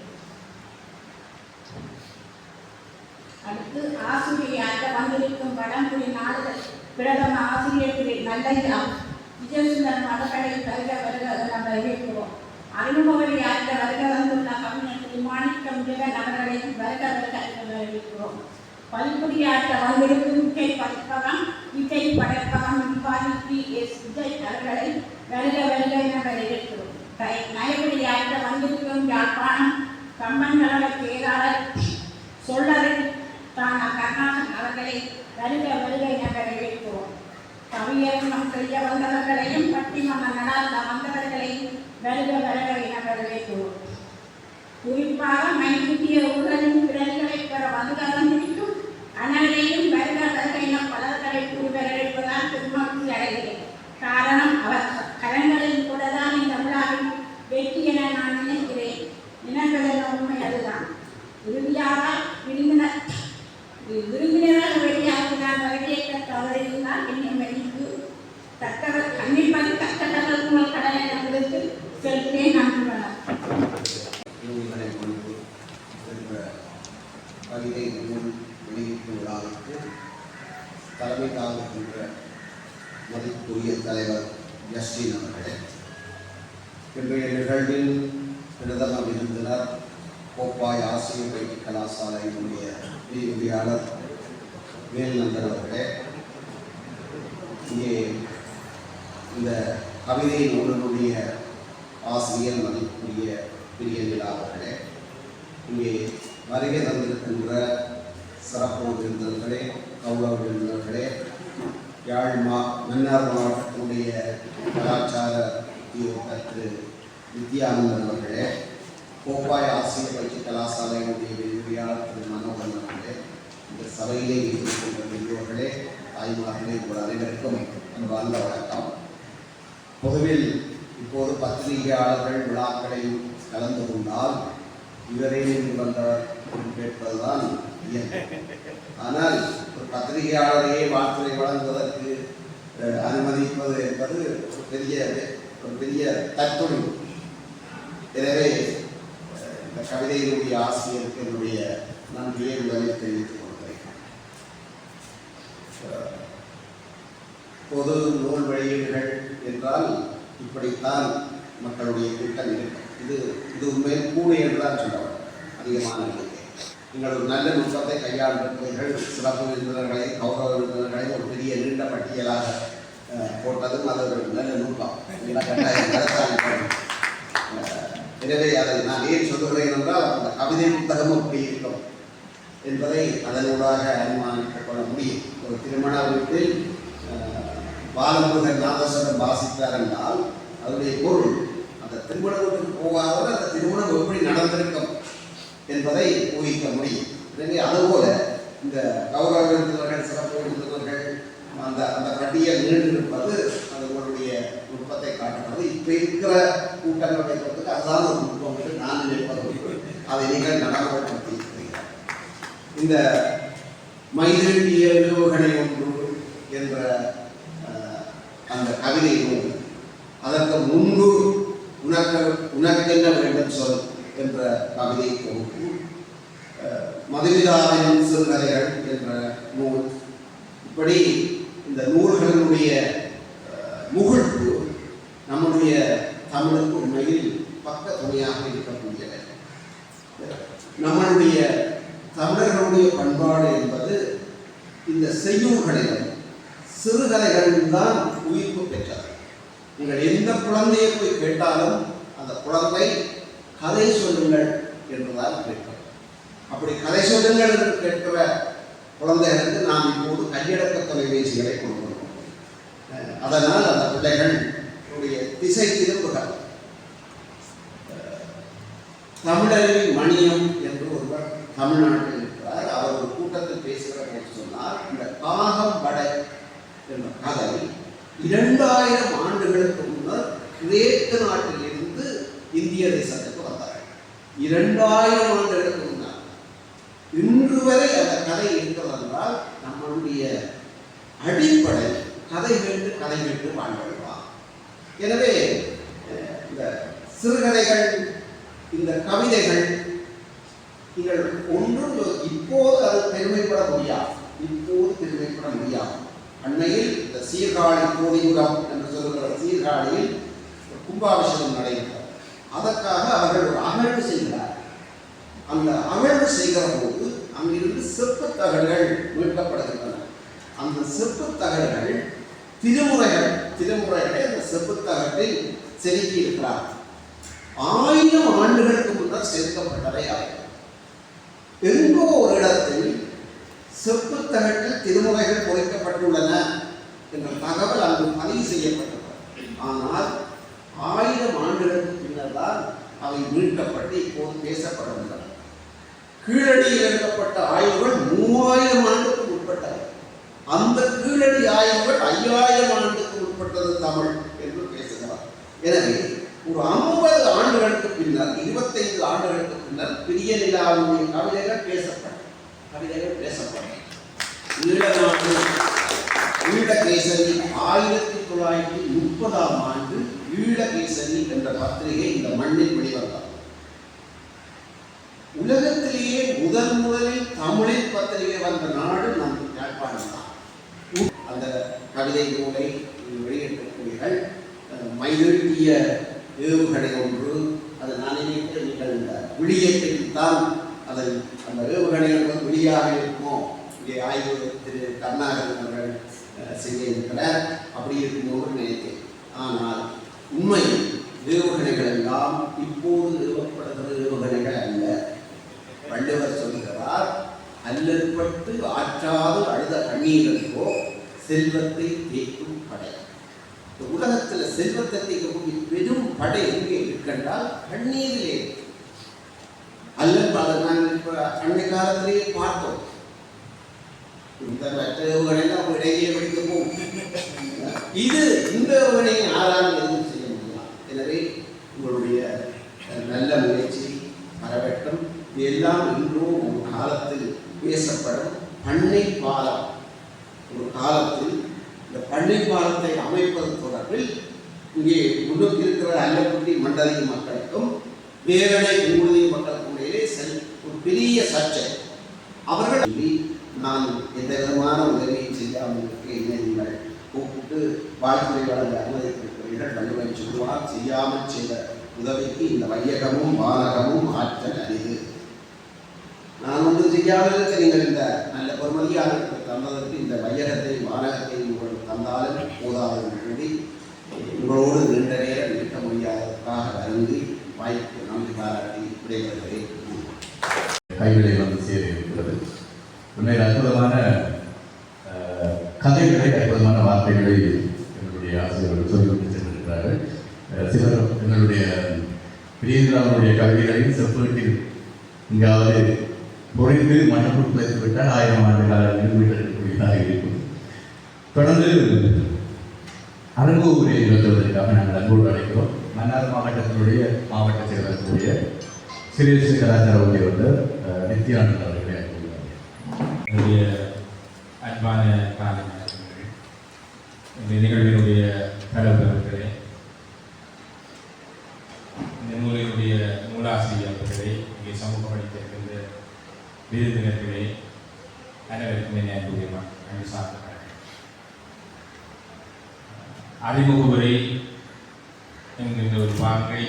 அடுத்து ஆசிரியராக வந்திருக்கும் வடமொழி நாடுகள் பிரதம ஆசிரியர் திரு நல்லையா விஜயசுந்தரம் அவர்களை வருக வருக என வரவேற்கிறோம். அறிமுகவரியாக வருக வந்துள்ள கவிஞர் திரு மாணிக்கம் ஜெகன் அவர்களையும் வருக வருக என வரவேற்கிறோம். பல்புரியாற்ற வந்திருக்கும் விஜய் படைப்பகம் விபாதி பி எஸ் விஜய் அவர்களை வருக வருக என வரவேற்கிறோம். நயபடியாற்ற வந்திருக்கும் யாழ்ப்பாணம் கம்பன் கழக செயலாளர் சொல்லரை தான கருணாசன் அவர்களை வருக வருக என வரவேற்கிறோம். கவியரங்கம் செய்ய வந்தவர்களையும் பட்டிமன்ற நடாத்த வந்தவர்களையும் வருக வருக என வரவேற்கிறோம். குறிப்பாக மைத்திய ஊழலின் பிறர்களை பெற வந்திருக்கும் அனைவரையும் வருக வருக என பலர்களை வரவேற்பதால் பெருமகிழ்ச்சி அடைகிறேன். காரணம் அவர் கரங்களில் கூட தான் இந்த விழாவின் வெற்றி என நான் நினைக்கிறேன். இனங்களின் உண்மை அதுதான். இறுதியாக விருந்தினராக வெளியாக நான் வரவேற்க தவறியிருந்தால் என்னை மதிப்பு தக்கவர் கண்ணிப்பது தக்கவர்கள் உங்கள் கடனை நம்பருக்கு செல்கிறேன். நன்றி வணக்கம். கவிதை நூல் வெளியீட்டு விழாவுக்கு தலைமை தாங்குகின்ற மதிப்புரிய தலைவர் ஜஸ்டின் அவர்களே, இன்றைய நிகழ்வில் பிரதம விருந்தினர் கோப்பாய் ஆசிரியர் பயிற்சி கலாசாலையினுடைய விரிவுரையாளர் வேல்நந்தன் அவர்களே, இங்கே இந்த கவிதை நூலினுடைய ஆசிரியர் மதிப்புரிய பிரியநிலா அவர்களே, இங்கே வருகை தந்திருக்கின்ற சிறப்பு விருந்தினர்களே, கௌரவ விருந்தினர்களே, மன்னார் மாவட்டத்தினுடைய கலாச்சார உத்தியோகர் திரு நித்யானந்தன் அவர்களே, கோப்பாய் ஆசிரியர் பயிற்சி கலாசாலையினுடைய விரிவுரையாளர் திரு மனோகரன் அவர்களே, இந்த சபையிலே இருக்கின்ற பெரியவர்களே, தாய்மார்களே, உங்கள் அனைவருக்கும் அன்பார்ந்த வணக்கம். பொதுவில் இப்போது பத்திரிகையாளர்கள் விழாக்களில் கலந்து கொண்டால் இவரே வந்தவர் கேட்பதுதான் இயல்பு. ஆனால் ஒரு பத்திரிகையாளரையே வாழ்த்துறை வழங்குவதற்கு அனுமதிப்பது என்பது ஒரு பெரிய தற்கொலைவு. எனவே இந்த கவிதையினுடைய ஆசிரியருக்கு என்னுடைய நன்றியை முதலில் தெரிவித்துக் கொள்கிறேன். பொது நூல் வெளியீடுகள் என்றால் இப்படித்தான் மக்களுடைய கூட்டம் இருக்கும். இது உண்மையில் கூடை என்றுதான் சொல்லலாம். அதிகமான எண்ணிக்கை. நீங்கள் ஒரு நல்ல நுட்பத்தை கையாண்டிருக்கிறீர்கள். சிறப்பு விருந்தினர்களை, கௌரவ விருந்தினர்களை ஒரு பெரிய நீண்ட பட்டியலாக போட்டதும் அது ஒரு நல்ல நுட்பம். எனவே அதை நான் ஏன் சொல்லுகிறேன் என்றால், அந்த கவிதை புத்தகம் அப்படி இருக்கும் என்பதை அதனூடாக அனுமானித்துக் கொள்ள முடியும். ஒரு திருமண வீட்டில் பாலமுருகன் நாதஸ்வரம் வாசித்தார் என்றால் அதனுடைய பொருள் அந்த திருமண வீட்டுக்கு போகாதவர் அந்த திருமணம் எப்படி நடந்திருக்கும் என்பதை ஊகிக்க முடியும். எனவே அதுபோல இந்த கௌரவ விருந்தினர்கள், சிறப்பு விருந்தினர்கள் அந்த பட்டியல் நீண்டிருப்பது அது உங்களுடைய நுட்பத்தை காட்டுகிறது. இப்போ இருக்கிற கூட்டங்களை பொறுத்துக்கு அதுதான் ஒரு நுட்பம் என்று நான் நினைப்பது. அதை நீங்கள் நடைமுறைப்படுத்தி இருக்கிறீர்கள். இந்த மைதேண்டிய ஏவுகணை ஒன்று என்ற அந்த கவிதை நூல், அதற்கு முன்பு உனக்கென்ன வேண்டும் சொல் என்ற கவிதை தொகுப்பு, மதுவிதாவின் சிறுகதைகள் என்ற நூல், இப்படி இந்த நூல்களினுடைய முகிழ்ப்பு நம்முடைய தமிழுக்கு உண்மையில் பக்க துணையாக இருக்கக்கூடியது. நம்மளுடைய தமிழர்களுடைய பண்பாடு என்பது இந்த செய்யுள்களிலும் சிறுகதைகளிலும் தான் உயிர்ப்பு பெற்றது. நீங்கள் எந்த குழந்தையை போய் கேட்டாலும் அந்த குழந்தை கதை சொல்லுங்கள் என்றுதான் கேட்கும். அப்படி கதை சொல்லுங்கள் என்று கேட்கிற குழந்தைகளுக்கு நாம் இப்போது கையடக்க தொலைபேசிகளை கொடுக்கிறோம். அதனால் அந்த பிள்ளைகளுடைய திசை திரும்புகள். தமிழரின் மணியம் என்று ஒருவர் தமிழ்நாட்டில் இருக்கிறார். அவர் ஒரு கூட்டத்தில் பேசுகிற போது சொன்னார், இந்த காகம் படை என்ற கதை 2000 ஆண்டுகளுக்கு முன்னர் கிரேக்க நாட்டில் இருந்து இந்திய தேசத்துக்கு வந்தார்கள். 2000 ஆண்டுகளுக்கு முன்னர். இன்று வரை அந்த கதை இருக்கிறது என்றால் நம்மளுடைய அடிப்படை கதை கேட்டு வாழ்வதுதான். எனவே இந்த சிறுகதைகள், இந்த கவிதைகள், நீங்கள் ஒன்றும் இப்போது அது பெருமைப்பட முடியாது. அண்மையில் இந்த சீர்காழி கோடிபுரம் என்று சொல்லுகிற சீர்காழியில் கும்பாபிஷேகம் நடைபெற்றது. அதற்காக அவர்கள் ஒரு அகழ்வு செய்கிறார். அந்த அகழ்வு செய்கிற போது அங்கிருந்து செப்பு தகடுகள் மீட்கப்படுகின்றன. அந்த செப்பு தகடுகள் திருமுறைகளை அந்த செப்பு தகட்டில் செதுக்கி இருக்கிறார். 1000 ஆண்டுகளுக்கு முன்னர் சேர்க்கப்பட்டவை அவை. எங்கோ ஒரு இடத்தில் செப்பு தகட்டில் திருமுறைகள் பொறிக்கப்பட்டுள்ளன என்ற தகவல் அங்கு பதிவு செய்யப்பட்டது. ஆனால் 1000 ஆண்டுகளுக்கு பின்னர் தான் அவை மீட்கப்பட்டு இப்போது பேசப்படுகின்றன. கீழடியில் எடுக்கப்பட்ட ஆய்வுகள் 3000 ஆண்டுக்கு உட்பட்டது. அந்த கீழடி ஆய்வுகள் 5000 ஆண்டுக்கு உட்பட்டது தமிழ் என்று பேசுகிறார். எனவே ஒரு 50 ஆண்டுகளுக்கு பின்னர், 25 ஆண்டுகளுக்கு பின்னர் பிரிய நிலாவுடைய கவிதைகள் பேசப்பட்டன. ஈழகேசரி 1930ஆம் ஆண்டு ஈழகேசரி என்ற பத்திரிகை இந்த மண்ணில் வெளிவந்தது. உலகத்திலேயே முதலில் தமிழில் பத்திரிகை வந்த நாடு நம் யாழ்ப்பாணம் தான். அந்த கவிதை நூலை வெளியிட்டிருக்கிறீர்கள். மைதேண்டிய ஏவுகணை ஒன்று, அது நான் நினைக்கிறேன் நீங்கள் இந்த விழியத்தைத்தான் அதில் அந்த ஏவுகணைகள் வெளியாக இருக்குமோ. இங்கே ஆய்வு திரு கருணாகரன் அவர்கள் செய்திருக்கிறார். அப்படி இருக்கும்போது நினைத்தேன். ஆனால் உண்மையில் ஏவுகணைகள் எல்லாம் இப்போது ஏவப்படுகிற ஏவுகணைகள் அல்ல. வள்ளுவர் சொல்கிறார், அல்லற்பட்டு ஆற்றாது அழுத கண்ணீரோ செல்வத்தை தேக்கும் படை. உலகத்தில் செல்வத்தை தேக்கக்கூடிய பெரும் படை எங்கே இருக்கின்றால் கண்ணீரிலே. அல்லது நாங்கள் இப்போ அன்றைய காலத்திலேயே பார்த்தோம். இந்த மற்றவர்களெல்லாம் இடையே படிக்க போகும். இது இந்த ஏவுகணையை யாராலும் எதுவும் செய்ய முடியாது. எனவே உங்களுடைய நல்ல முயற்சி வரவேற்கும். இதெல்லாம் இன்றும் ஒரு காலத்தில் பேசப்படும். பண்ணை பாலம் ஒரு காலத்தில் இந்த பண்ணை பாலத்தை அமைப்பது தொடர்பில் இங்கே முன்னுக்கு இருக்கிற அல்லக்குட்டி மண்டல மக்களுக்கும் வேரணை ஊர்தி மக்களுக்கும் இடையிலே ஒரு பெரிய சர்ச்சை. அவர்கள் நான் எந்த விதமான உதவியும் செய்யாமல் என்னை நீங்கள் கூப்பிட்டு வாழ்த்துறை வழங்க அனுமதித்திருக்கிறீர்கள். நன்றிகள் வள்ளுவன் சொல்லுவார், செய்யாமல் செய்த உதவிக்கு இந்த வையகமும் வானகமும் ஆற்றல் அரிது. நான் ஒன்று செய்யாமல் நீங்கள் இந்த நல்ல பொறுமதியாக தந்ததற்கு இந்த வையகத்தை வானகத்தை உங்களுக்கு தந்தாலும் போதாது கூடி உங்களோடு நீண்ட நேரம் இருக்க முடியாததற்காக வருந்தி வாய்ப்பு நன்றி பாராட்டி விடைபெறுகிறேன். கைகளை வந்து சேர இருக்கிறது. உண்மையில் அற்புதமான கதைகளை, அற்புதமான வார்த்தைகளை எங்களுடைய ஆசிரியர்கள் சொல்லிவிட்டு சென்றிருக்கிறார்கள். சிலர் எங்களுடைய பிரியங்கராவுடைய கவிதைகளின் செப்பேட்டில் இங்காவது பொறிந்து மண்ணுக்குள் வைத்து விட்டால் 1000 ஆண்டு காலங்களில் மீட்டெடுக்கக்கூடியதாக இருக்கும். தொடர்ந்து அனுபவ நிகழ்த்துவதற்காக நாங்கள் அன்போடு அழைக்கிறோம். மன்னார் மாவட்டத்தினுடைய மாவட்ட செயலர்களுடைய சிறிய கலாச்சார உதவியாளர் நித்யானந்த் அவர்களை என்னுடைய அன்பான காலை இந்த நிகழ்வினுடைய தலைவர்களே, இந்த நூலினுடைய நூலாசிரியர் அவர்களே, இங்கே சமூகம் அளித்திருக்கின்ற விருந்தினர்களே, அனைவருக்கும் என்ன அன்பு சார்ந்த அறிமுக உரை என்கின்ற ஒரு பாங்கை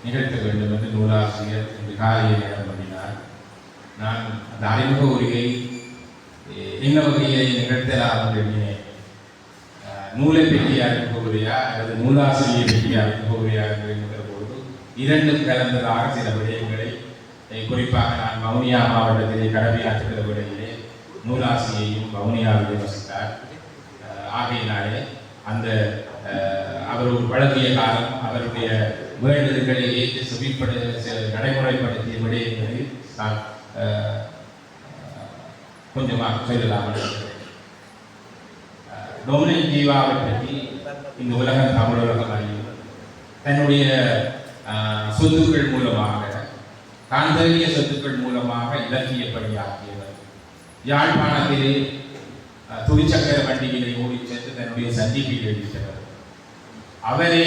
நிகழ்த்த வேண்டும் என்று நூலாசிரியர் என்று காலையை நேரம் பண்ணினார். நான் அந்த அறிமுக உரையை என்ன வகையை நிகழ்த்தலாம் என்று எண்ணினேன். நூலை பற்றிய அறிமுக உரையா அல்லது நூலாசிரியை பற்றிய அறிமுக உரையா என்று என்கிற பொழுது இரண்டும் கலந்ததாக சில விடயங்களை, குறிப்பாக நான் வவுனியா மாவட்டத்திலே கடமையாற்றுகிற விடையிலே நூலாசிரியையும் வவுனியாவிலே வசித்தார். ஆகையினாலே அந்த அவர் ஒரு பழகிய காலம், அவருடைய வேண்டுதல்களை ஏற்று செவிப்பட நடைமுறைப்படுத்திய விடயங்களை நான் கொஞ்சமாக சொல்லலாம். டொமினிக் ஜீவாவை பற்றி இந்த உலகம் தமிழ் உலகம் அறியும். தன்னுடைய சொத்துக்கள் மூலமாக, தாந்தரிய சொத்துக்கள் மூலமாக இலக்கிய பணியாற்றியவர். யாழ்ப்பாணத்திலே துவிச்சக்கர வண்டிகளை ஓடிச் சென்று தன்னுடைய சந்திப்பில் எழுதித்தவர். அவரை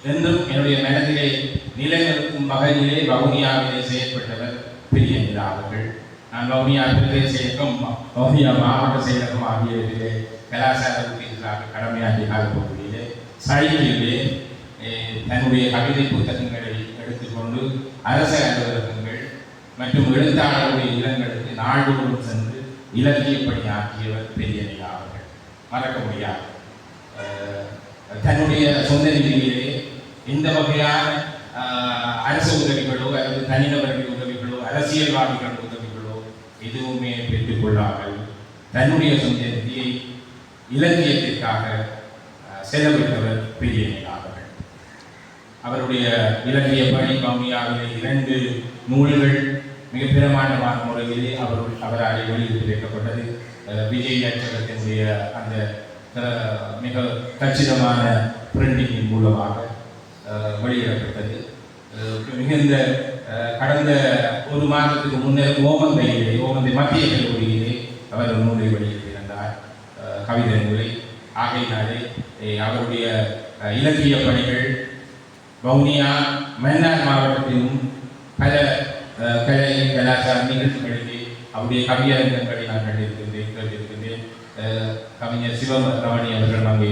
என்றும் என்னுடைய மனதிலே நிலைநிறுத்தும் வகையிலே வவுனியாவிலே செயற்பட்டவர் பெரிய அவர்கள். நான் வவுனியா பிரதேச இயக்கம், வவுனியா மாவட்ட செயலகம் ஆகியவற்றிலே கலாச்சார உறுப்பினராக கடமையாற்றிய காலப்பகுதியிலே சைக்கிளிலே தன்னுடைய கவிதை புத்தகங்களை எடுத்துக்கொண்டு அரச அலுவலகங்கள் மற்றும் எழுத்தாளருடைய இல்லங்களுக்கு நாள்தோறும் சென்று இலக்கிய பணியாற்றியவர் பெரிய அவர்கள். மறக்க முடியாது. தன்னுடைய சொந்த நிதியிலே எந்த வகையான அரசு உதவிகளோ அல்லது தனிநபர்கள் உதவிகளோ அரசியல்வாதிகள் உதவிகளோ எதுவுமே பெற்றுக்கொள்ளாமல் தன்னுடைய சொந்த நிதியை இலக்கியத்திற்காக செலவிட்டவர் பெரிய அவர்கள். அவருடைய இலக்கிய பணி வவுனியாவிலே 2 நூல்கள் மிக பிரமாண்டமான முறையிலே அவரால் வெளியிட்டு வைக்கப்பட்டது. விஜய் அச்சகத்தினுடைய அந்த மிக கச்சிதமான பிரிண்டிங்கின் மூலமாக வெளியிடப்பட்டது. மிகுந்த கடந்த 1 மாதத்துக்கு முன்னர் ஓமந்தை மத்திய கல்லூரியிலே அவர் ஒரு நூலை வெளியிட்டிருந்தார், கவிதை நூலை. ஆகையினாலே அவருடைய இலக்கிய பணிகள் வவுனியா மன்னார் மாவட்டத்திலும் பல கலை கலாச்சார நிகழ்ச்சிகளிலே அவருடைய கவியரங்கங்களை நான் கேட்டிருக்கின்றேன். கவிஞர் சிவரமணி அவர்கள் அங்கே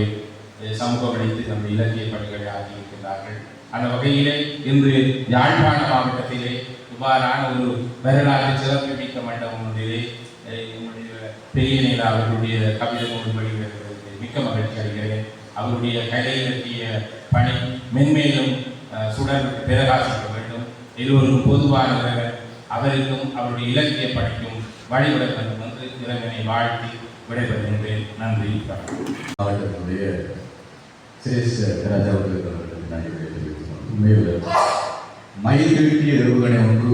சமூகம் அளித்து நம்முடைய இலக்கிய பணிகளை ஆகியிருக்கிறார்கள். அந்த வகையிலே இன்று யாழ்ப்பாண மாவட்டத்திலே இவ்வாறான ஒரு வரலாற்று சிறப்புமிக்க மண்டபம் ஒன்றிலே பெரிய நிலா அவர்களுடைய கவிதை நூல் வெளியிடுவதற்கு மிக்க மகிழ்ச்சி அடைகிறேன். அவருடைய கலை இலக்கிய பணி மென்மேலும் சுடருக்கு பிரகாசிக்க வேண்டும். எல்லோரும் பொதுவானவர். அவருக்கும் அவருடைய இலக்கிய பணிக்கும் வழிபட வேண்டும் என்று இறைவனை வாழ்த்தி விடைபெறுகின்றேன். நன்றி. மாவட்டத்தினுடைய சிரேஷ்ட ராஜா அவர்களுக்கு நன்றி தெரிவித்துள்ளோம். உண்மையில் மயில் வீட்டிய ஏவுகணை ஒன்று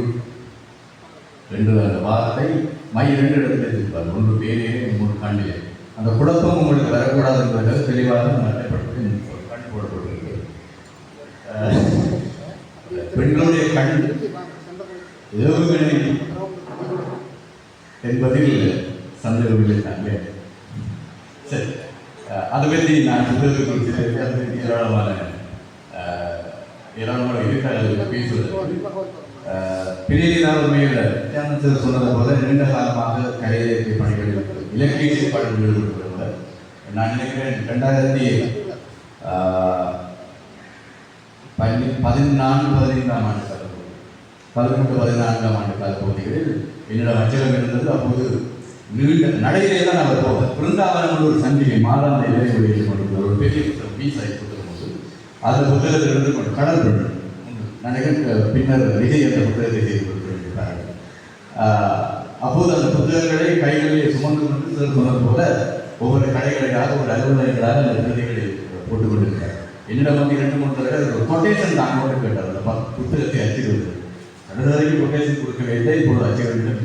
என்று அந்த வார்த்தை மயில் 2 இடத்துல இருப்பார். ஒன்று பேரே, 3 கண்ணிலே. அந்த குழப்பம் உங்களுக்கு வரக்கூடாது என்பதற்காக தெளிவாக நடத்தப்பட்டு கண் போடப்பட்டிருக்கிறது. பெண்களுடைய கண் ஏவுகணை என்பதில் சந்தேகமில்லை தாங்க. சரி, அதை பற்றி நான் புத்தகத்தை குறித்து அதை பற்றி ஏராளமான இருக்காது பேசுவது. பிரியனார் உண்மையில் நித்யானந்தர் சொன்னது போல நீண்ட காலமாக கலை இலக்கிய பணிகளில் இலக்கிய செயற்பாடுகளில் ஈடுபடுவர். நான் நினைக்கிறேன் 2000 14-15ஆம் ஆண்டு காலப்பகுதி 14-14ஆம் ஆண்டு காலப்பகுதிகளில் என்னிடம் அச்சகம் இருந்தது. அப்போது நீண்ட நடையிலே தான் அவர் போவார். பிருந்தாவனம் ஒரு சஞ்சிகை மாதாந்த இளைஞர்கள் கொண்டு ஒரு பெரிய புத்தகம் பீசாய் புத்தகம் போது அந்த புத்தகத்தில் இருந்து கொண்டு கடல் பெண் நினைக்கிறேன் பின்னர் விஜய் அந்த புத்தகத்தை செய்து கொடுத்திருக்கிறார்கள். அப்போது அந்த புத்தகங்களை கைகளிலே சுமந்து கொண்டு சொன்னது போல ஒவ்வொரு கடைகளையாக ஒரு அலுவலகங்களாக அந்த பிரதிகளை போட்டுக் கொண்டிருக்கிறார். என்னிடம் வந்து 2-3 தடவை ஒரு கொட்டேஷன் தான் போட்டு கேட்டார். அந்த புத்தகத்தை அச்சிடுவது நடுவரைக்கு கொட்டேஷன் கொடுக்கவே இல்லை, இப்போது அச்சிட வேண்டும்.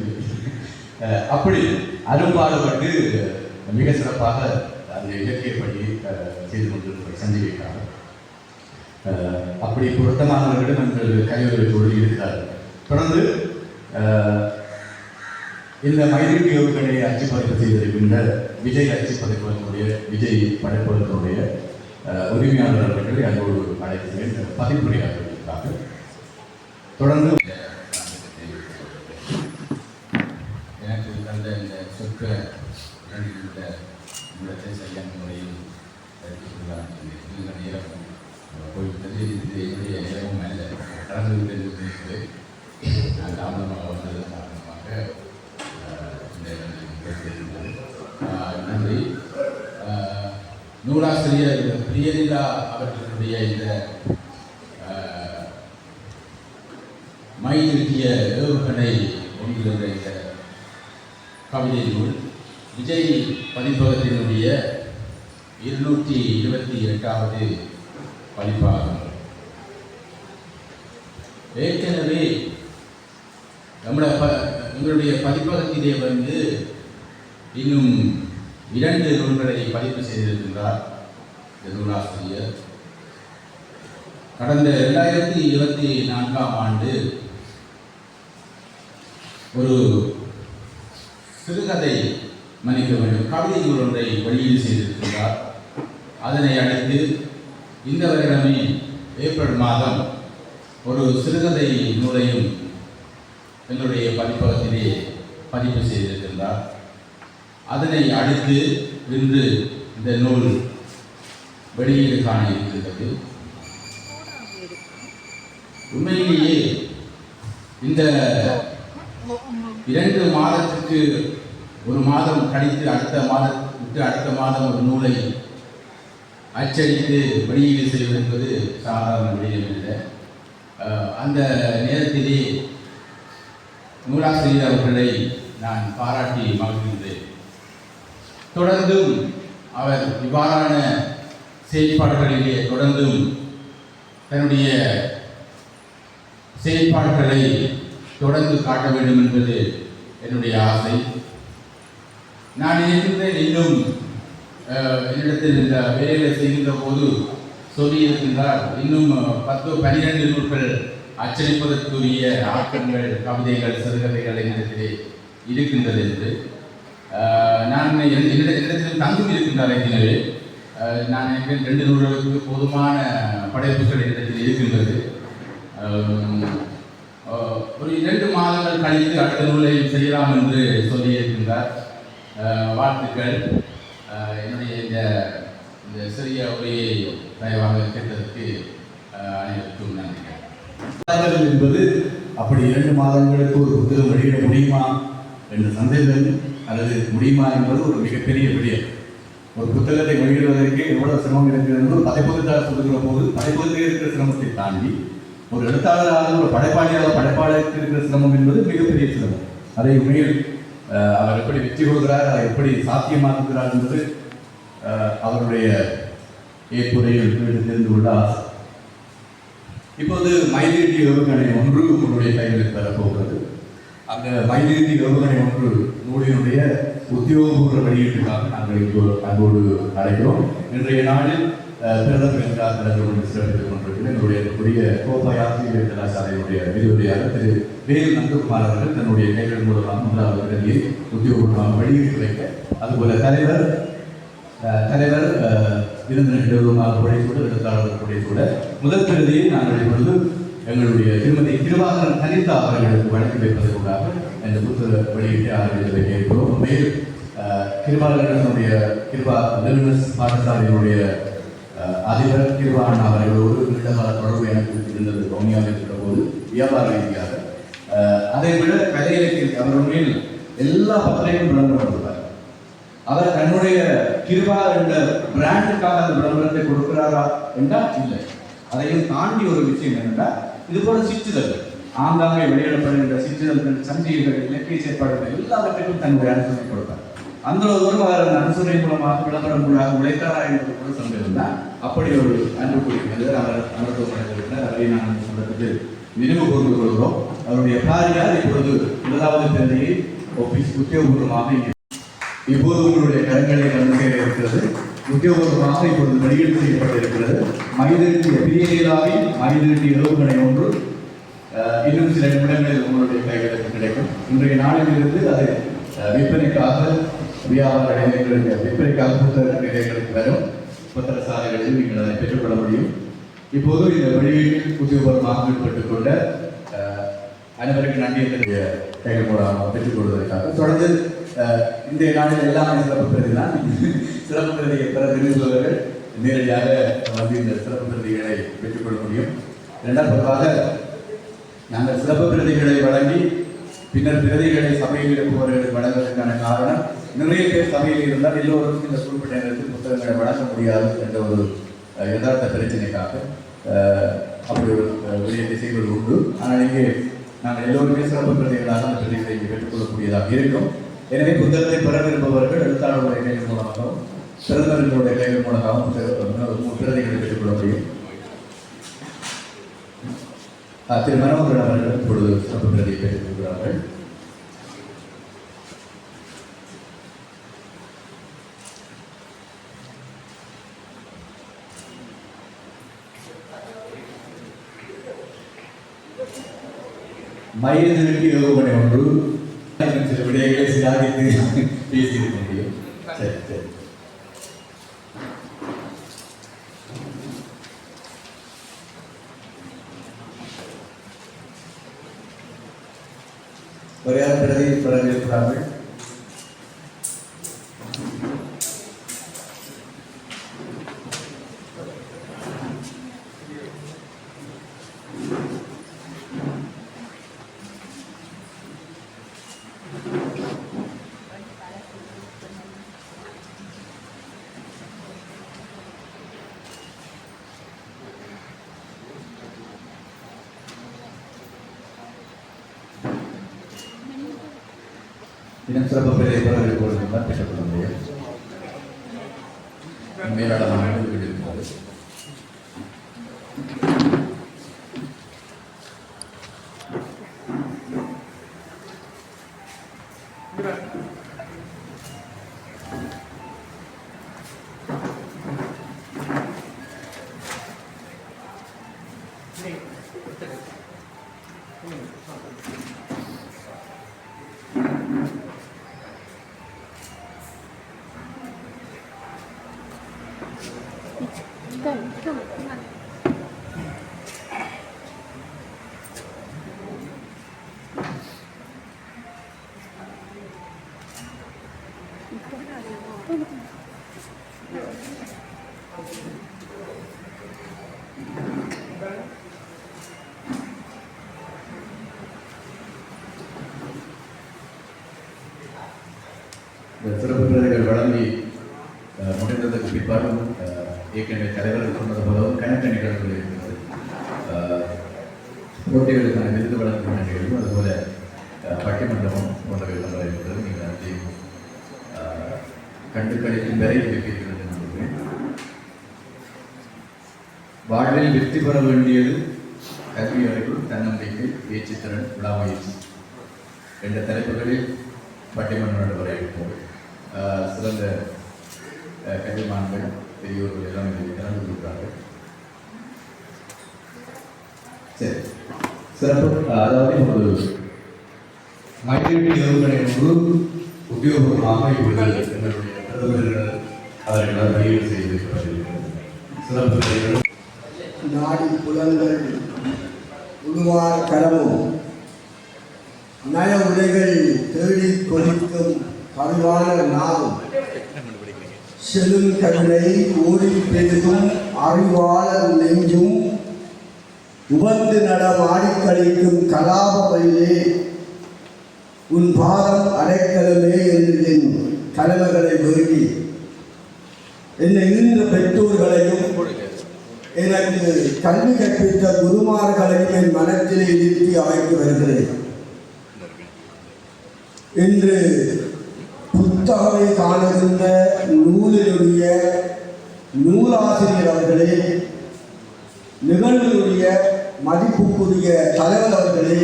அப்படி அரும்பாடுபட்டு மிக சிறப்பாக அந்த இலக்கிய பணியை செய்து கொண்டிருக்கிற சஞ்சீவிக்காக அப்படி பொருத்தமானவர்களிடம் எங்கள் கைவர்கள் இருக்கிறார்கள். தொடர்ந்து இந்த மைதிரி யோகனை அச்சு பதிப்பு செய்திருக்கின்ற விஜய் அச்சு பதிப்பகத்தினுடைய விஜய் படைப்பகத்தினுடைய உரிமையாளர் அவர்களை அங்கோடு அழைக்கிறேன் பதிப்புரையாளர்களுக்காக. தொடர்ந்து எனக்கு தந்த இந்த சொற்க இடத்தை சரியான முறையில் இந்த நேரம் போய்விட்டது. இது என்னுடைய நேரமும் அல்ல, கடந்து விட்டது. நான் தாமதமாக வந்தது காரணமாக நன்றி. நூலாசிரியர் பிரியனிலா அவர்களுடைய இந்த மைதிருக்கிய ஏவுகணை என்கின்ற இந்த கவிதை நூல் விஜய் பதிப்பகத்தினுடைய 228வது பதிப்பாகும். ஏற்கனவே எங்களுடைய பதிப்பகத்திலே வந்து இன்னும் 2 நூல்களை பதிப்பு செய்திருக்கின்றார் இந்த நூலாசிரியர். கடந்த 2024ஆம் ஆண்டு ஒரு சிறுகதை மன்னிக்க வேண்டும் கவிதை நூல் ஒன்றை வெளியீடு செய்திருக்கின்றார். அதனை அடுத்து இந்த வருடமே ஏப்ரல் மாதம் ஒரு சிறுகதை நூலையும் எங்களுடைய பதிப்பகத்திலே பதிப்பு செய்திருக்கின்றார். அதனை அடுத்து இன்று இந்த நூல் வெளியீடு காண இருக்கின்றது. உண்மையிலேயே இந்த 2 மாதத்துக்கு ஒரு மாதம் கழித்து அடுத்த மாதம் ஒரு நூலை அச்சடித்து வெளியீடு செய்வது என்பது சாதாரண விடயமில்லை. அந்த நேரத்திலே நூலாசிரியர் அவர்களை நான் பாராட்டி மகிழ்கின்றேன். தொடர்ந்தும் அவர் இவ்வாறான செயல்பாடுகளிலே தொடர்ந்தும் தன்னுடைய செயல்பாடுகளை தொடர்ந்து காட்ட வேண்டும் என்பது என்னுடைய ஆசை. நான் இருக்கின்றேன் இன்னும் என்னிடத்தில் இந்த வேலைகளை செய்கின்ற போது சொல்லியிருக்கின்றார், இன்னும் 10-12 நூல்கள் அச்சடிப்பதற்குரிய ஆக்கங்கள், கவிதைகள், சிறுகதைகள் என்னிடத்திலே இருக்கின்றது என்று நான் என்னிடத்திலும் தங்கும் இருக்கின்றார். எனவே நான் நினைக்கிறேன் 2 நூல்களுக்கு போதுமான படைப்புகள் என்னிடத்தில் இருக்கின்றது. ஒரு 2 மாதங்கள் கழித்து அடுத்த நூலை செய்யலாம் என்று சொல்லியிருக்கின்றார். வாழ்த்துக்கள். என்னுடைய இந்த சிறிய உரையை தயவாக கேட்டதற்கு அனைவருக்கும் நன்றி. என்பது அப்படி 2 மாதங்களுக்கு ஒரு புத்தகம் வெளியிட முடியுமா என்ற சந்தேகம் அல்லது முடியுமா என்பது ஒரு மிகப்பெரிய விடயம். ஒரு புத்தகத்தை வெளியிடுவதற்கு எவ்வளவு சிரமம் இருக்கிறது ஒரு படைப்பகத்தால் சொல்லுகிற போது படைப்பகத்தில் இருக்கிற சிரமத்தை தாண்டி ஒரு எழுத்தாளராக ஒரு படைப்பாளருக்கு இருக்கிற சிரமம் என்பது மிகப்பெரிய சிரமம். அதை உண்மையில் அவர் எப்படி வெற்றி கொள்கிறார், அதை எப்படி சாத்தியமாக்குகிறார் என்பது அவருடைய ஏற்புரையில் தெரிந்து கொள்ள ஆசை. இப்போது மைதிரி ஏவுகணை 1 உங்களுடைய கையில் பெறப்போகிறது. அந்த மைதிரி ஏவுகணை 1 நூலினுடைய உத்தியோகபூர்வ வெளியீட்டுக்காக நாங்கள் அன்போடு அழைக்கிறோம். இன்றைய நாளில் பிரதமர் என்றால் கலந்து கொண்டு சிறப்பித்துக் கொண்டிருக்கிற என்னுடைய கோப்பை ஆசிரியர் கலாச்சாரையுடைய விரிவுரையாளர் திரு வேலு நந்தகுமார் அவர்கள் தன்னுடைய கைகள் மூலமாக முதலாவது பிரதியை உத்தியோகபூர்வமாக வெளியிட்டு வைக்க, அதுபோல தலைவர் விருந்தினர்களுமாக உழைக்கூட எழுத்தாளர்கள் உழைக்கூட முதல் பிரதியை நாங்கள் இப்பொழுது எங்களுடைய திருமதி திருவாகரன் கனிதா அவர்களுக்கு வழங்கி வைப்பதற்காக இந்த புத்தக வெளியீட்டை ஆரம்பித்து வைக்க இருக்கிறோம். மேலும் கிருபாலனுடைய கிருபா லேர்னர்ஸ் பாடசாலையினுடைய அதிபர் கிருபான் அவர்களோடு நீண்டகால தொடர்பு எனக்கு இருந்தது வவுனியாவில் இருக்கிற போது வியாபார ரீதியாக. அதை விட கலை இலக்கிய அவர் உண்மையில் எல்லா பத்திரையும் விளம்பரப்படுவார். அவர் தன்னுடைய கிருபா என்ற பிராண்டுக்காக அந்த விளம்பரத்தை கொடுக்கிறாரா என்றால் இல்லை. அதையும் தாண்டி ஒரு விஷயம் என்னென்றால் இது போல சிற்றிதழ்கள், ஆங்காங்கே வெளியிடப்படுகின்ற சிற்றிதழ்கள், சஞ்சிகைகள், இலக்கிய செயற்பாடுகள் எல்லாவற்றையும் தன்னுடைய அனுசரணை கொடுப்பார். அந்த ஒரு அவர் அனுசரணை மூலமாக விளம்பரம் மூலமாக உழைத்தாரா என்பது கூட சொல்லியிருந்தார். அப்படி ஒரு அன்புக்குரிய மனிதர் அவர் அனுபவம் அதை நான் சொல்றதுக்கு நினைவு கூர்ந்து கொள்கிறோம். அவருடைய பாரியார் இப்பொழுது முதலாவது பிரதியை ஆபீஸ் உத்தியோகபூர்வமாக இப்போது உங்களுடைய கரங்களை வந்து சேர இருக்கிறது. உத்தியோகபூர்வமாக இப்பொழுது வெளியீடு செய்யப்பட்டிருக்கிறது. மைதீட்டிய பிரியலாவின் மைதீட்டிய ஏவுகணை ஒன்று இன்னும் சில நிமிடங்களில் உங்களுடைய கைகளுக்கு கிடைக்கும். இன்றைய நாளிலிருந்து அது விற்பனைக்காக வியாபார நிலையங்களுக்கு விற்பனைக்காக புத்தக நிலையங்களுக்கு வரும். புத்தகசாலைகளில் நீங்கள் அதை பெற்றுக்கொள்ள முடியும். இப்போது இந்த வெளியீட்டில் உத்தியோகபூர்வமாக ஈடுபட்டுக் கொண்ட அனைவருக்கு நன்றி என்னுடைய கைகள் மூலமாக பெற்றுக் கொள்வதற்காக தொடர்ந்து இந்த நாளில் எல்லாமே சிறப்பு பிரதிதான். சிறப்பு பிரதியை பெற விரும்புபவர்கள் நேரடியாக வந்து இந்த சிறப்பு பிரதிகளை பெற்றுக்கொள்ள முடியும். இரண்டாவதாக நாங்கள் சிறப்பு பிரதிகளை வழங்கி பின்னர் பிரதிகளை சபையில் இருப்பவர்களுக்கு வழங்குவதற்கான காரணம், நிறைய பேர் சபையில் இருந்தால் எல்லோருக்கும் இந்த குறிப்பிட்ட நேரத்தில் புத்தகங்களை வழங்க முடியாது என்ற ஒரு யதார்த்த பிரச்சனைக்காக அப்படி ஒரு விடயத்தை செய்வது உண்டு. ஆனால் இங்கே நாங்கள் எல்லோருமே சிறப்பு பிரதிகளாக அந்த பிரதிகளை பெற்றுக்கொள்ளக்கூடியதாக இருக்கும். எனவே புத்தகத்தை பெற விரும்புபவர்கள் எழுத்தாளர்களுடைய கைகள் மூலமாகவும் சிறந்தவர்களுடைய கைகள் மூலமாகவும் பிரதிகளை பெற்றுக்கொள்ள முடியும். திரு மனோகரன் அவர்கள் இப்பொழுது சிறப்பு பிரதியை பெற்றுக் கொள்கிறார்கள். மையத்திற்கு ஏவுகணை ஒன்று சில விடயங்களை சிலாகித்து பேசியிருக்க முடியும். சரி சரி. ஒரே பிரதி தொடர்கிறார்கள். இன்னும் சிறப்பு பெரிய பொருட்கள் பெற்றுக்கொள்ள முடியும். மேலாளமாக இருக்கிறது. சிறப்பு பிரதிகள் வழங்கி முடிந்ததற்கு பிற்பாடும் ஏற்கனவே தலைவர்கள் சொன்னது போலவும் கணக்கு நிகழ்வுகள் இருக்கிறது. போட்டிகளுக்கான விருது வழங்கும் நிகழ்வு, அதுபோல பட்டிமன்றமும் போன்றவை இருக்கிறது. நீங்கள் அதையும் கண்டுகளிக்கும் வரை இருக்கிறது. வாழ்வில் வெற்றி பெற வேண்டியது கல்வி அறிவு, தன்னம்பிக்கை, பேச்சுத்திறன், விடாமுயற்சி என்ற தலைப்புகளில் பட்டிமன்றம் நடைபெற இருக்கிறது. சிறந்த கல்விமான்கள், பெரியோர்கள் எல்லாம் இதில் கலந்து கொள்கிறார்கள். சரி, சிறப்பு. அதாவது ஒரு மைக்ரோவேவ் ஏவுகணை ஒன்று உத்தியோகபூர்வமாக இப்பொழுது எங்களுடைய பிரதமர்கள் அவர்களால் வெளியீடு செய்திருக்கிறார்கள். சிறப்பு நாடி புலங்கள் உருவார கரமும் நய உரைகள் தேடி கொதிக்கும் பரிவான நாவும் செழுங்கருணை ஓடி பெருகும் அறிவாளர் நெஞ்சும் உவந்து நடமாடிக் கழிக்கும் கலாப வழியே உன் பாதம் அடைக்கலமே என்று என் கடமைகளை வேண்டி என்னை இருந்த பெற்றோர்களையும் எனக்கு கல்வி கற்பித்த குருமார்களையும் என் மனத்திலே இருத்தி அமைத்து வருகிறேன். இன்று புத்தகத்தை காணுகின்ற நூலினுடைய நூலாசிரியர் அவர்களே, நிகழ்வினுடைய மதிப்புக்குரிய தலைவர் அவர்களே,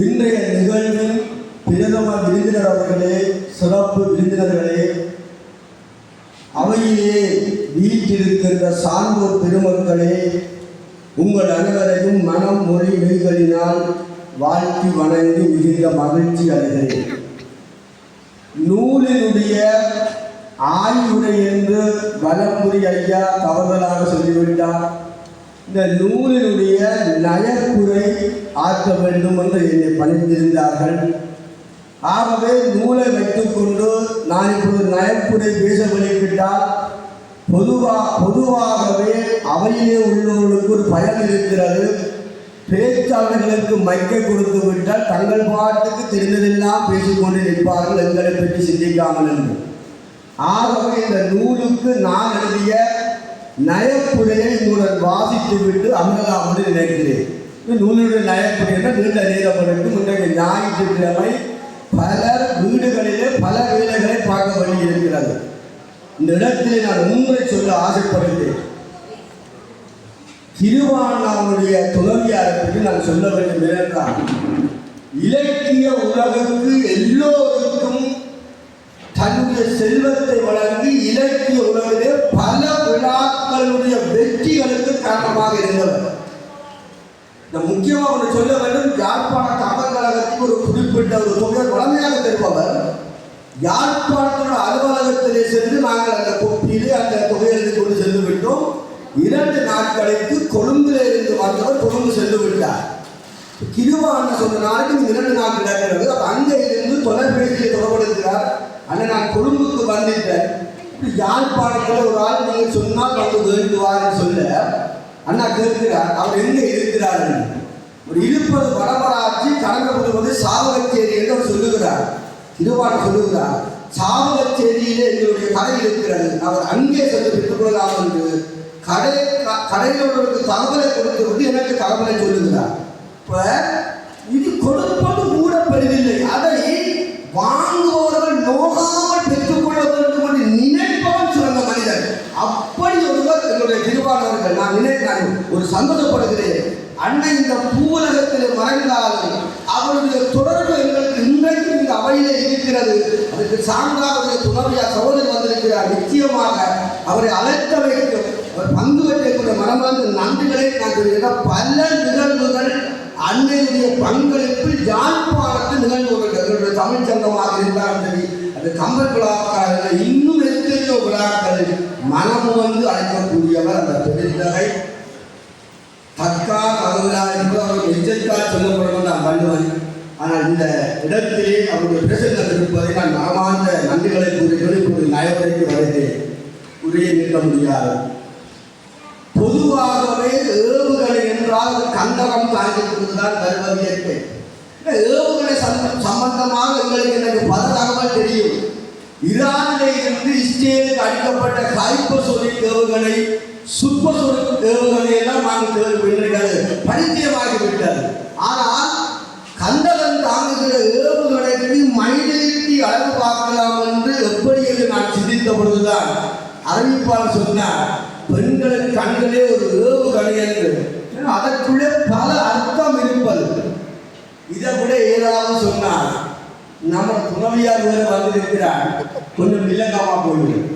இன்றைய நிகழ்வின் பிரதம விருந்தினர் அவர்களே, சிறப்பு விருந்தினர்களே, அவையிலே வீட்டிருக்கின்ற சான்றோர் பெருமக்களே, உங்கள் அனைவரையும் மனம் மொழி மெய்களினால் வாழ்த்தி வணங்கி மிகுந்த மகிழ்ச்சி அடைகிறேன். நூலினுடைய ஆய்வுரை என்று வலம்புரி ஐயா தவறுதலாக சொல்லிவிட்டார். இந்த நூலினுடைய நயப்புரை ஆற்ற வேண்டும் என்று என்னை பணித்திருந்தார்கள். ஆகவே நூலை வைத்துக்கொண்டு நான் இப்போது நயப்புரை பேச வெளியிட்டால் பொதுவாகவே அவையிலே உள்ளவர்களுக்கு ஒரு பயம் இருக்கிறது. பேச்சாளர்களுக்கு மைக்கை கொடுத்து விட்டால் தங்கள் பாட்டுக்கு தெரிந்ததெல்லாம் பேசிக்கொண்டு நிற்பார்கள், எங்களை பற்றி சிந்திக்காமல் என்று. ஆகவே இந்த நூலுக்கு நான் எழுதிய நயப்புரையை உங்களுடன் வாசித்து விட்டு அமரலாம் என்று நினைக்கிறேன். நூலுடைய நயப்புரையை நீண்ட நேரம் எடுக்கும். இன்றைய ஞாயிற்றுக்கிழமை பலர் வீடுகளிலே பல வேலைகளை பார்க்க வேண்டி இருக்கிறது. இந்த இடத்திலே நான் உண்மை சொல்ல ஆசைப்படுகிறேன். திருவாண்ணாவுடைய துறவியாரை பற்றி நான் சொல்ல வேண்டும் என்றால், இலக்கிய உலகுக்கு எல்லோருக்கும் தன்னுடைய செல்வத்தை வழங்கி இலக்கிய உலகிலே பல விழாக்களுடைய வெற்றிகளுக்கு காரணமாக இருந்தவர். முக்கியமாக ஒன்று சொல்ல வேண்டும். யாழ்ப்பாண தமிழ் கழகத்துக்கு ஒரு குறிப்பிட்ட ஒரு தொகை வளமையாக தெரிப்பவர் யாழ்ப்பாணத்தோட அலுவலகத்திலே சென்று நாங்கள் அந்த கொப்பியிலே அந்த தொகை எழுதி கொண்டு சென்று விட்டோம். 2 நாட்களுக்கு கொழும்பில் இருந்து வந்தவர் கொழும்பு சென்று விட்டார். கிருவாண்ண சொன்ன நாளைக்கு 2 நாள் நடக்கிறது. அங்கே இருந்து தொலைபேசியை தொடர்படுத்துகிறார். அண்ணன் நான் கொழும்புக்கு வந்துட்டேன். யாழ்ப்பாணத்தில் ஒரு ஆள் நீங்கள் சொன்னால் வந்து வேண்டுவார்னு சொல்ல அண்ணா கேட்கிறார், அவர் எங்கே இருக்கிறார்? ஒரு இருப்பது வடமராட்சி கலங்கப்படுவது சாவகச்சேரி என்று அவர் சொல்லுகிறார். திருவாண்ண சொல்லுகிறார், சாவகச்சேரியிலே எங்களுடைய கடை இருக்கிறது, அவர் அங்கே சென்று பெற்றுக் கொள்ளலாம் என்று கடையிலவர்களுக்கு தகவலை கொடுத்து விட்டு எனக்கு தகவலை சொல்லுகிறார். இப்ப இது கொடுப்பது கூட பெரிதில்லை, அதை வாங்குபவர்கள் நோகாமல் பெற்றுக்கொள்ள வேண்டும் என்று நினைப்பவன் சிறந்த மனிதர். அப்படி ஒருவர் என்னுடைய திருவாளர்கள். நான் நினைக்கிறேன், ஒரு சந்தோஷப்படுகிறேன். அண்ணன் இந்த பூவுலகத்திலே மறைந்தாலும் அவருடைய தொடர்பு எங்களுக்கு இன்றைக்கு இந்த அவையிலே இருக்கிறது. அதுக்கு சான்றாக துணவியா சகோதரி வந்திருக்கிறார். நிச்சயமாக அவரை அழைக்க வைக்கும், அவர் பங்கு வைக்கக்கூடிய மனமார்ந்த நன்றிகளை நான் சொல்கிறேன். பல நிகழ்வுகள் அன்னையுடைய பங்களிப்பில் யாழ்ப்பாணத்தில் நிகழ்வுகள் எங்களுடைய தமிழ் சங்கமாக இருந்தாலும் சரி, அது கம்பல் விழாக்காக இன்னும் எத்தனையோ விழாக்கள் மனம் வந்து அழைக்கக்கூடியவர் அந்த பெருந்தகை. தக்கா கவிழா என்பது அவர் எச்சரிக்காக சொல்லப்படும் நான் பண்ணுவேன். ஆனால் இந்த இடத்திலே அவருடைய பிரசன்னம் இருப்பதை நான் மனமார்ந்த நன்றிகளை கூறுகிறேன். இப்போது நயவரைக்கு வருகிறேன், உரையை நிற்க முடியாது. பொதுவாகவே ஏவுகணை என்றால் கந்தகம் தாங்கியிருப்பதுதான் வருவது இயற்கை. ஏவுகணை சம்பந்தமாக எங்களுக்கு எனக்கு பல தகவல் தெரியும். ஈரானிலே இருந்து இஸ்ரேலுக்கு அளிக்கப்பட்ட ஹைப்பர்சோனிக் ஏவுகணை, சூப்பர்சோனிக் ஏவுகணை எல்லாம் நாங்கள் கேள்விப்பட்டிருக்கிறது, பரிச்சயமாகிவிட்டது. ஆனால் கந்தகம் தாங்குகிற ஏவுகணைக்கு மைலிட்டி அளவு பார்க்கலாம் என்று எப்படி என்று நான் சிந்தித்த பொழுதுதான் அறிவிப்பாளர் சொன்னார், பெண்களின் கண்களே ஒரு ஏவுகணை என்று. அதற்குள்ளே பல அர்த்தம் இருப்பது. இதை விட ஏதாவது சொன்னார், நம்ம துணவியார் வேறு வந்திருக்கிறார், கொஞ்சம் வில்லங்கமா போயிடும்.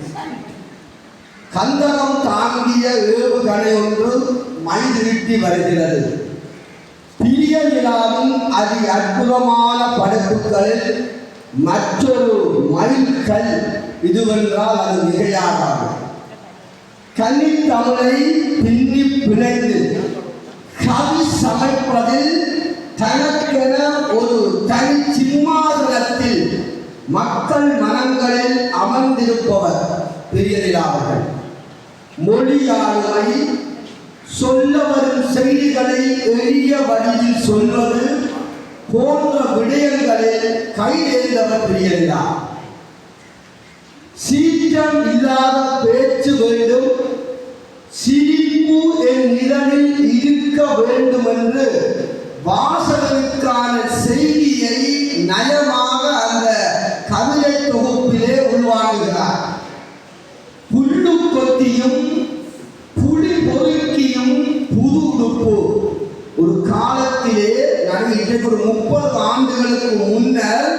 கந்தகம் தாங்கிய ஏவுகணை ஒன்று மைதிருட்டி வருகிறது. பிரியமிலாவும் அதி அற்புதமான படைப்புகளில் மற்றொரு மைல்கல் இதுவென்றால் அது மிகையாகாது. கன்னித்தமிழை பின்னி பிணைந்து கவி சமைப்பதில் தனக்கென ஒரு தனி சிம்மாசனத்தில் மக்கள் மனங்களில் அமர்ந்திருப்பவர் பெரிய நிலா அவர்கள். மொழியாளுமை, சொல்ல வரும் செய்திகளை எளிய வழியில் சொல்வது போன்ற விடயங்களில் கைதேர்ந்தவர் பெரிய நிலா. சீற்றம் இல்லாத பேச்சு வேண்டும், சிரிப்பு என் நிழலில் இருக்க வேண்டும் என்று வாசகனுக்கான செய்தியை நயமாக அந்த கவிதை தொகுப்பிலே உள்வாங்குகிறார். புல்லு கொத்தியும் புலி பொறுக்கியும் புது உடுப்பு. ஒரு காலத்திலே நாங்கள் இன்றைக்கு ஒரு 30 ஆண்டுகளுக்கு முன்னர்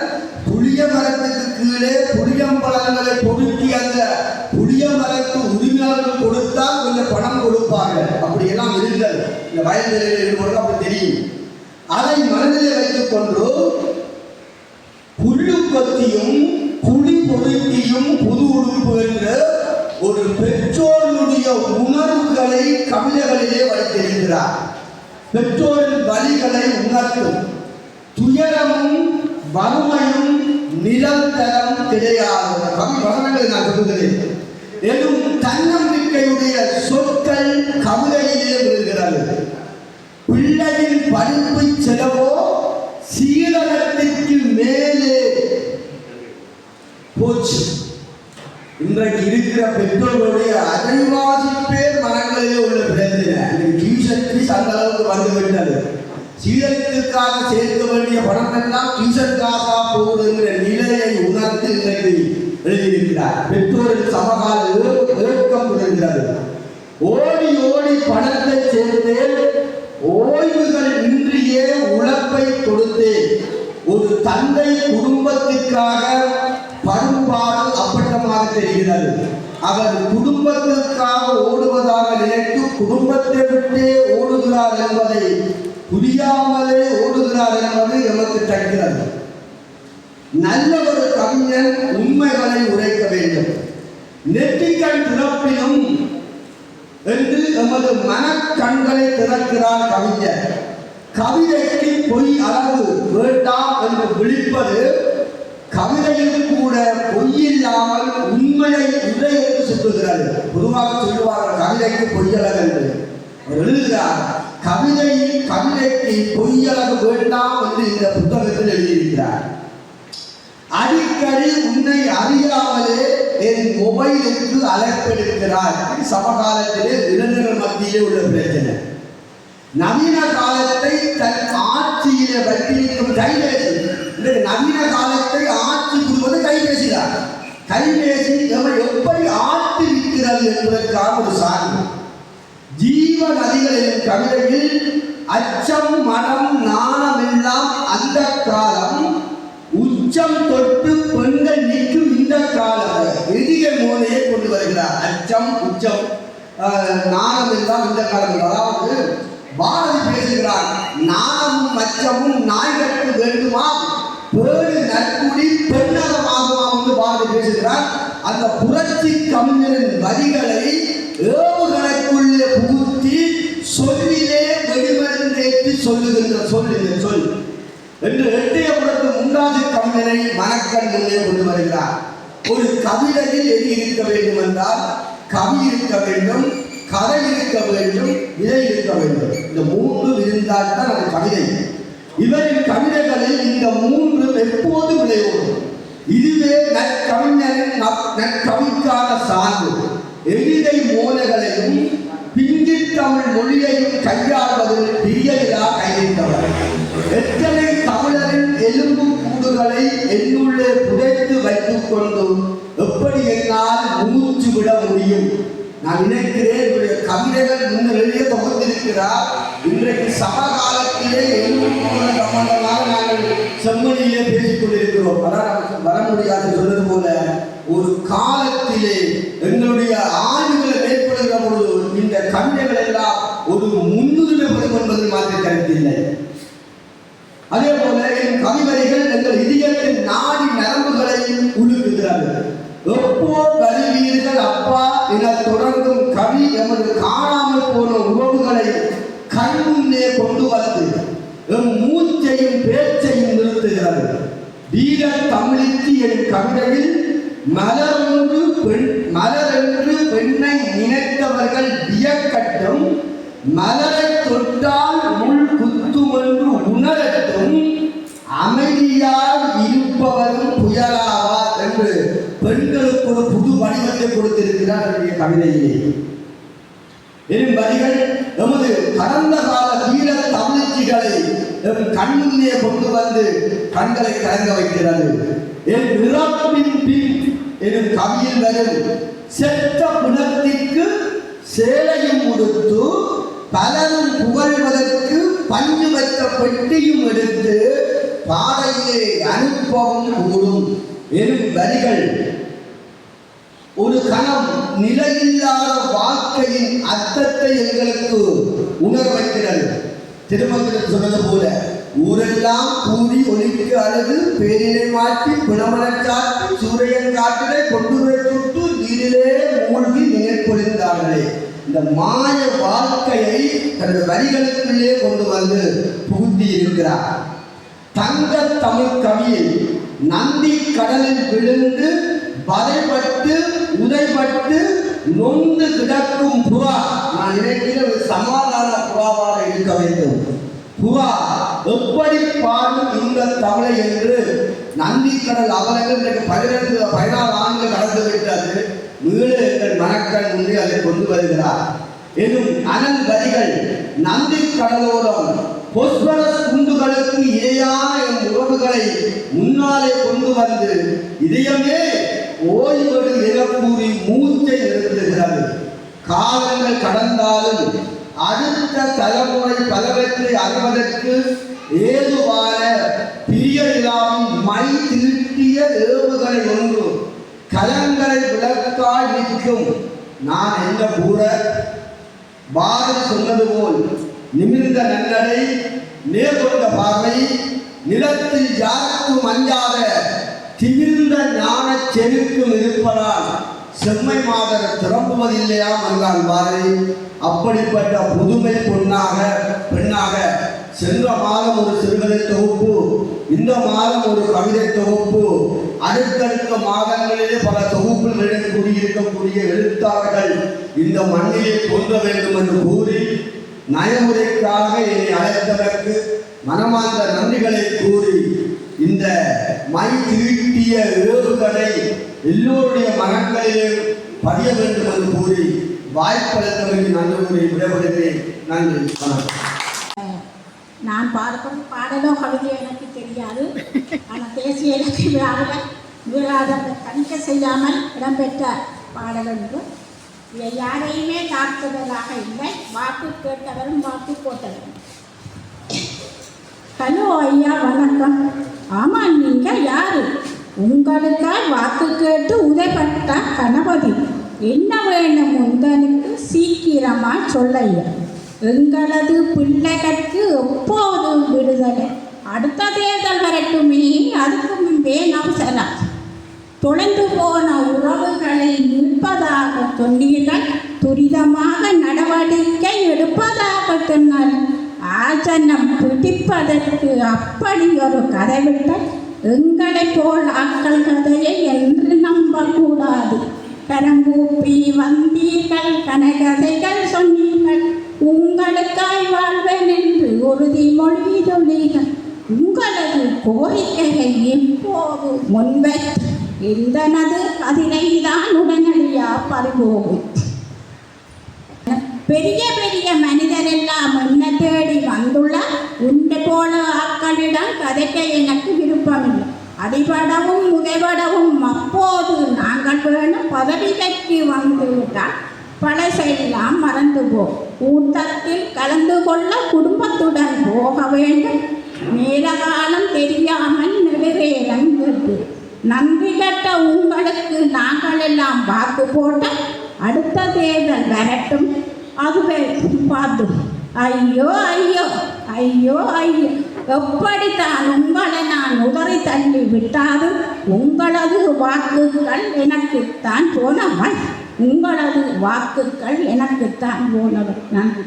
புளிய மரத்துக்கு கீழே புளியம்பழங்களை பொறுக்கி அந்த புளிய மரத்து உரிமையாளர்கள் கொடுத்தால் கொஞ்சம் பணம் கொடுப்பார்கள். அப்படியெல்லாம் இருந்தது. இந்த வயல்களில் ஈடுபடுறது அப்படி தெரியும். அதை மனதிலே வைத்துக் கொண்டு புல்லு கொத்தியும் புலி பொறுக்கியும் புது உடுப்பு என்று ஒரு பெற்றோருடைய உணர்வுகளை கவிதைகளிலே வைத்திருக்கிறார். பெற்றோரின் வழிகளை உணர்த்தும். துயரமும் வறுமையும் நிரந்தரம் கிடையாது. கவி வசனங்களை நான் சொல்லுகிறேன். எனும் தன்னம்பிக்கையுடைய சொற்கள் கவிதையிலே விழுகிறது. பிள்ளையின் படிப்பு செலவோ சீரகத்திற்கு மேலே போச்சு. இன்றைக்கு இருக்கிற பெற்றோர்களுடைய அரைவாசி பேர் மனங்களிலே உள்ள பிரச்சனை. டியூஷன் ஃபீஸ் அந்த அளவுக்கு வந்துவிட்டது. சீரகத்திற்காக சேர்க்க வேண்டிய பணம் எல்லாம் டியூஷன் காசா போடுகிற நிலையை உணர்ந்து இன்றைக்கு எழுதியிருக்கிறார். பெற்றோரின் சமகால ஏக்கம் விடுகிறது. ஓடி ஓடி பணத்தை சேர்த்தேன், ஓய்வுகள் இன்றியே உழைப்பை கொடுத்தேன். ஒரு தந்தை குடும்பத்திற்காக படும்பாடு அப்பட்டமாக தெரிகிறது. அவர் குடும்பத்திற்காக ஓடுவதாக நினைத்து குடும்பத்தை விட்டே ஓடுகிறார் என்பதை புரியாமலே ஓடுகிறார் என்பது எமக்கு தருகிறது. நல்ல ஒரு கவிஞன் உண்மைகளை உரைக்க வேண்டும். நெற்றிக்கண் திறப்பினும் என்று எமது மனக்கண்களை திறக்கிறார் கவிஞர். கவிதைக்கு பொய் அளவு வேண்டாம் என்று விழிப்பது கவிதையில் கூட பொய்யில்லாமல் உண்மையை உரை என்று சொல்லுகிறது. பொதுவாக சொல்லுவார்கள் கவிதைக்கு பொய்யளவு என்று. அவர் எழுதுகிறார், கவிதைக்கு பொய்யளவு வேண்டாம் என்று இந்த புத்தகத்தில் எழுதியிருக்கிறார். அடிக்கடி உன்னை அறியாமலே என் மொபைலுக்கு அழைப்பெடுக்கிறார். சமகாலத்திலே இளைஞர்கள் மத்தியிலே உள்ள பிரச்சனை. நவீன காலத்தை தன் ஆட்சியிலே வைத்திருக்கும் கைபேசி. நவீன காலத்தை ஆட்சி புரிவது கைபேசிதான். கைபேசி எப்படி ஆட்சி இருக்கிறது என்பதற்காக ஒரு சான்று. ஜீவ நதிகளின் கவிதையில் அச்சம் மனம் நாணம் எல்லாம் அந்த காலம், உச்சம் தொட்டு பெண்கள் நிற்கும் இந்த காலம். எதிக மோனையை கொண்டு வருகிறார். அச்சம் உச்சம் நாணம் எல்லாம் இந்த காலம். அதாவது பாரதி பேசுகிறார், நாணமும் அச்சமும் நாய்களுக்கு வேண்டுமா, பேடு நற்குடி பெண்ணகமாகுமாம் என்று பாரதி பேசுகிறார். அந்த புரட்சி கவிஞரின் வரிகளை ஏவுகணைக்குள்ளே புகுத்தி சொல்லிலே வெளிமருந்தேற்றி சொல்லுகின்ற சொல் இந்த சொல் என்று எட்டயபுரத்து முண்டாசி கவிஞரை மனக்கண் முன்னே கொண்டு வருகிறார். ஒரு கவிதையில் எது இருக்க வேண்டும் என்றால் கவி இருக்க வேண்டும், கதை இருக்க வேண்டும், விதை இருக்க வேண்டும். இந்த மூன்று இருந்தால் தான் அது கவிதை. இவரின் கவிதைகளில் இந்த மூன்று எப்போது விளையோடும். இதுவே நற்கவிஞரின் நற்கவிக்கான சார்பு. எளிதை மோனைகளையும் பிங்கி தமிழ் மொழியையும் கையாள்வதில் பிரியலா கைவிட்டவர். எத்தனை தமிழரின் எலும்பு கூடுகளை என்னுள்ளே புதைத்து வைத்துக் கொண்டு எப்படி என்னால் மூச்சு விட முடியும்? நான் நினைக்கிறேன், என்னுடைய கவிதைகள் முன்னர் எழுதிய தொகுத்திருக்கிறார். இன்றைக்கு சமகாலத்திலே சம்பந்தமாக நாங்கள் செம்மொழியிலே பேசிக் கொண்டிருக்கிறோம். அதான் வர முடியாது சொன்னது போல ஒரு காலத்திலே எங்களுடைய ஆய்வுகளை மேற்கொள்கிற பொழுது இந்த கவிதைகள் எல்லாம் ஒரு முன்னுரிமை பெறும் என்பதில் மாற்ற கருத்தில்லை. அதே போல என் கவிதைகள் எங்கள் இதயத்தின் நாடி நரம்புகளை உழுகுகிறது. எப்போ வருவீர்கள் அப்பா என தொடங்கும் கவி எமது காணாமல் போன உறவுகளை கண் முன்னே கொண்டு வந்து எம் மூச்சையும் பேச்சையும் நிறுத்துகிறது. வீர தமிழிச்சி என் கவிதையில் மலரென்று பெண்ணை நினைத்தவர்கள் வியக்கட்டும், மலரை தொட்டால் முள் குத்தும் என்று உணரட்டும், அமைதியாக இருப்பவரும் புயலாவார் என்று பெண்களுக்கு ஒரு புது வடிவத்தை கொடுத்திருக்கிறார் என்னுடைய கவிதையிலே. எனும் வரிகள் நமது கடந்த கால வீர தமிழ்ச்சிகளை கண்முன்னே கொண்டு வந்து கண்களை கலங்க வைக்கிறது. என் இறப்பின் பின் எனும் கவியில் வரும் செத்த பிணத்திற்கு சேலையும் உடுத்து பலரும் புகழ்வதற்கு பஞ்சு வைத்த பெட்டியும் எடுத்து பாதையிலே அனுப்பவும் கூடும் எனும் வரிகள் ஒரு கணம் நிலையில்லாத வாழ்க்கையின் அர்த்தத்தை எங்களுக்கு உணர வைக்கிறது. திருமணத்தில் சொன்னது போல ஊரெல்லாம் கூடி ஒலிக்கு அழுது பேரினை மாற்றி பிணமனச்சாற்றி சூரியன் காற்றிலே கொண்டு போய் சுட்டு நீரிலே மூழ்கி நினைப்பொழிந்தார்களே. இந்த மாய வாழ்க்கையை தனது வரிகளுக்குள்ளே கொண்டு வந்து புகுத்தி இருக்கிறார். தங்க தமிழ் கவியில் நந்தி கடலில் விழுந்து வதைப்பட்டு உதைப்பட்டு நொந்து கிடக்கும் புறா, நான் நினைக்கிற ஒரு சமாதான புறாவாக இருக்க வேண்டும். புறா எப்படி பாடும் இந்த தமிழை என்று நந்தி கடல் அவர்கள் 14 ஆண்டுகள் கடந்து விட்டது. மீள எங்கள் மனக்கண் முன்னே அதை கொண்டு வருகிறார் எனும் அனல் வரிகள் நந்தி கடலோரம் பொஸ்பரஸ் குண்டுகளுக்கு இணையான என் உறவுகளை முன்னாலே கொண்டு வந்து இதயமே ஓய்வெடு என கூறி மூச்சை நிறுத்துகிறது. காலங்கள் கடந்தாலும் அடுத்த தலைமுறை பலவற்றை அறிவதற்கு ஏதுவான பிரிய விழாவின் மை திருட்டிய ஏவுகளை ஒன்று கலங்களை விளக்காய் நிற்கும். நான் என்ன கூற பாரதி சொன்னது போல் நிமிர்ந்த நன்னடை நேர்கொண்ட பார்வை நிலத்தில் யாருக்கும் அஞ்சாத திமிர்ந்த ஞான செருக்கும் இருப்பதால் செம்மை மாதர் திறம்புவதில்லையா மன்றான் பாரதி. அப்படிப்பட்ட புதுமை பெண்ணாக சென்ற மாதம் ஒரு சிறுகதை தொகுப்பு, இந்த மாதம் ஒரு கவிதை தொகுப்பு, அடுத்தடுத்த மாதங்களிலே பல தொகுப்புகளிடம் கூடியிருக்கக்கூடிய எழுத்தாளர்கள் இந்த மண்ணிலே தோன்ற வேண்டும் என்று கூறி நயமுறைக்காக என்னை அழைத்ததற்கு மனமார்ந்த நன்றிகளை கூறி இந்த மை திருட்டிய ஏவுகளை எல்லோருடைய மனங்களிலே பதிய வேண்டும் என்று கூறி வாய்ப்பளித்தவருக்கு நன்றி கூறி விடைபெறுகிறேன். நன்றி, வணக்கம். நான் பாடுற பாடலோ கவிதையோ எனக்கு தெரியாது. ஆனால் தேசிய இலக்கிய விழாவில் தணிக்கை செய்யாமல் இடம்பெற்ற பாடல் என்று இதை யாரையுமே தாக்குதலாக இல்லை. வாக்கு கேட்டவரும் வாக்கு போட்டவரும். ஹலோ ஐயா, வணக்கம். ஆமாம், நீங்கள் யார்? உங்களுக்காக வாக்கு கேட்டு உதைப்பட்ட கணபதி. என்ன வேணும் உங்களுக்கு? சீக்கிரமாக சொல்லையா. எங்களது பிள்ளைகளுக்கு எப்போதும் விடுதலை. அடுத்த தேர்தல் வரட்டுமே, அதுக்கு முன்பே அவசரம். தொலைந்து போன உறவுகளை மீட்பதாக சொன்னீர்கள், துரிதமாக நடவடிக்கை எடுப்பதாக சொன்னால் ஆசனம் பிடிப்பதற்கு அப்படி ஒரு கதைவிட்டால் எங்களை போல் ஆக்கள் கதையை என்று நம்பக்கூடாது. கரங்கூப்பி வந்தீர்கள், கனகதைகள் சொன்னீர்கள், உங்களுக்காய் வாழ்வேன் என்று உறுதிமொழி சொன்னீர்கள். உங்களது கோரிக்கையை எப்போது முன்வைத்து இருந்தனது அதிரைதான் உடனடியாக பறிபோகும். பெரிய பெரிய மனிதரெல்லாம் என்ன தேடி வந்துள்ள உண்டை போல ஆக்களிடம் கதைக்க எனக்கு விருப்பமில்லை. அடிபடவும் உதைபடவும் அப்போது நாங்கள் வேணும். பதவிக்கு வந்துவிட்டால் பழசெல்லாம் மறந்து கூட்டத்தில் கலந்து கொள்ள குடும்பத்துடன் போக வேண்டும். நேரகாலம் தெரியாமல் நிறைவேறது. நன்றி கட்ட உங்களுக்கு நாங்கள் எல்லாம் வாக்கு போட்ட அடுத்த தேர்தல் வரட்டும், அதுவே பார்த்து. ஐயோ ஐயோ ஐயோ ஐயோ, எப்படித்தான் உங்களை நான் உதறி தள்ளி விட்டாலும் உங்களது வாக்குகள் எனக்குத்தான் போனவன். உங்களது வாக்குகள் எனக்குத்தான் போனவன். நன்றி.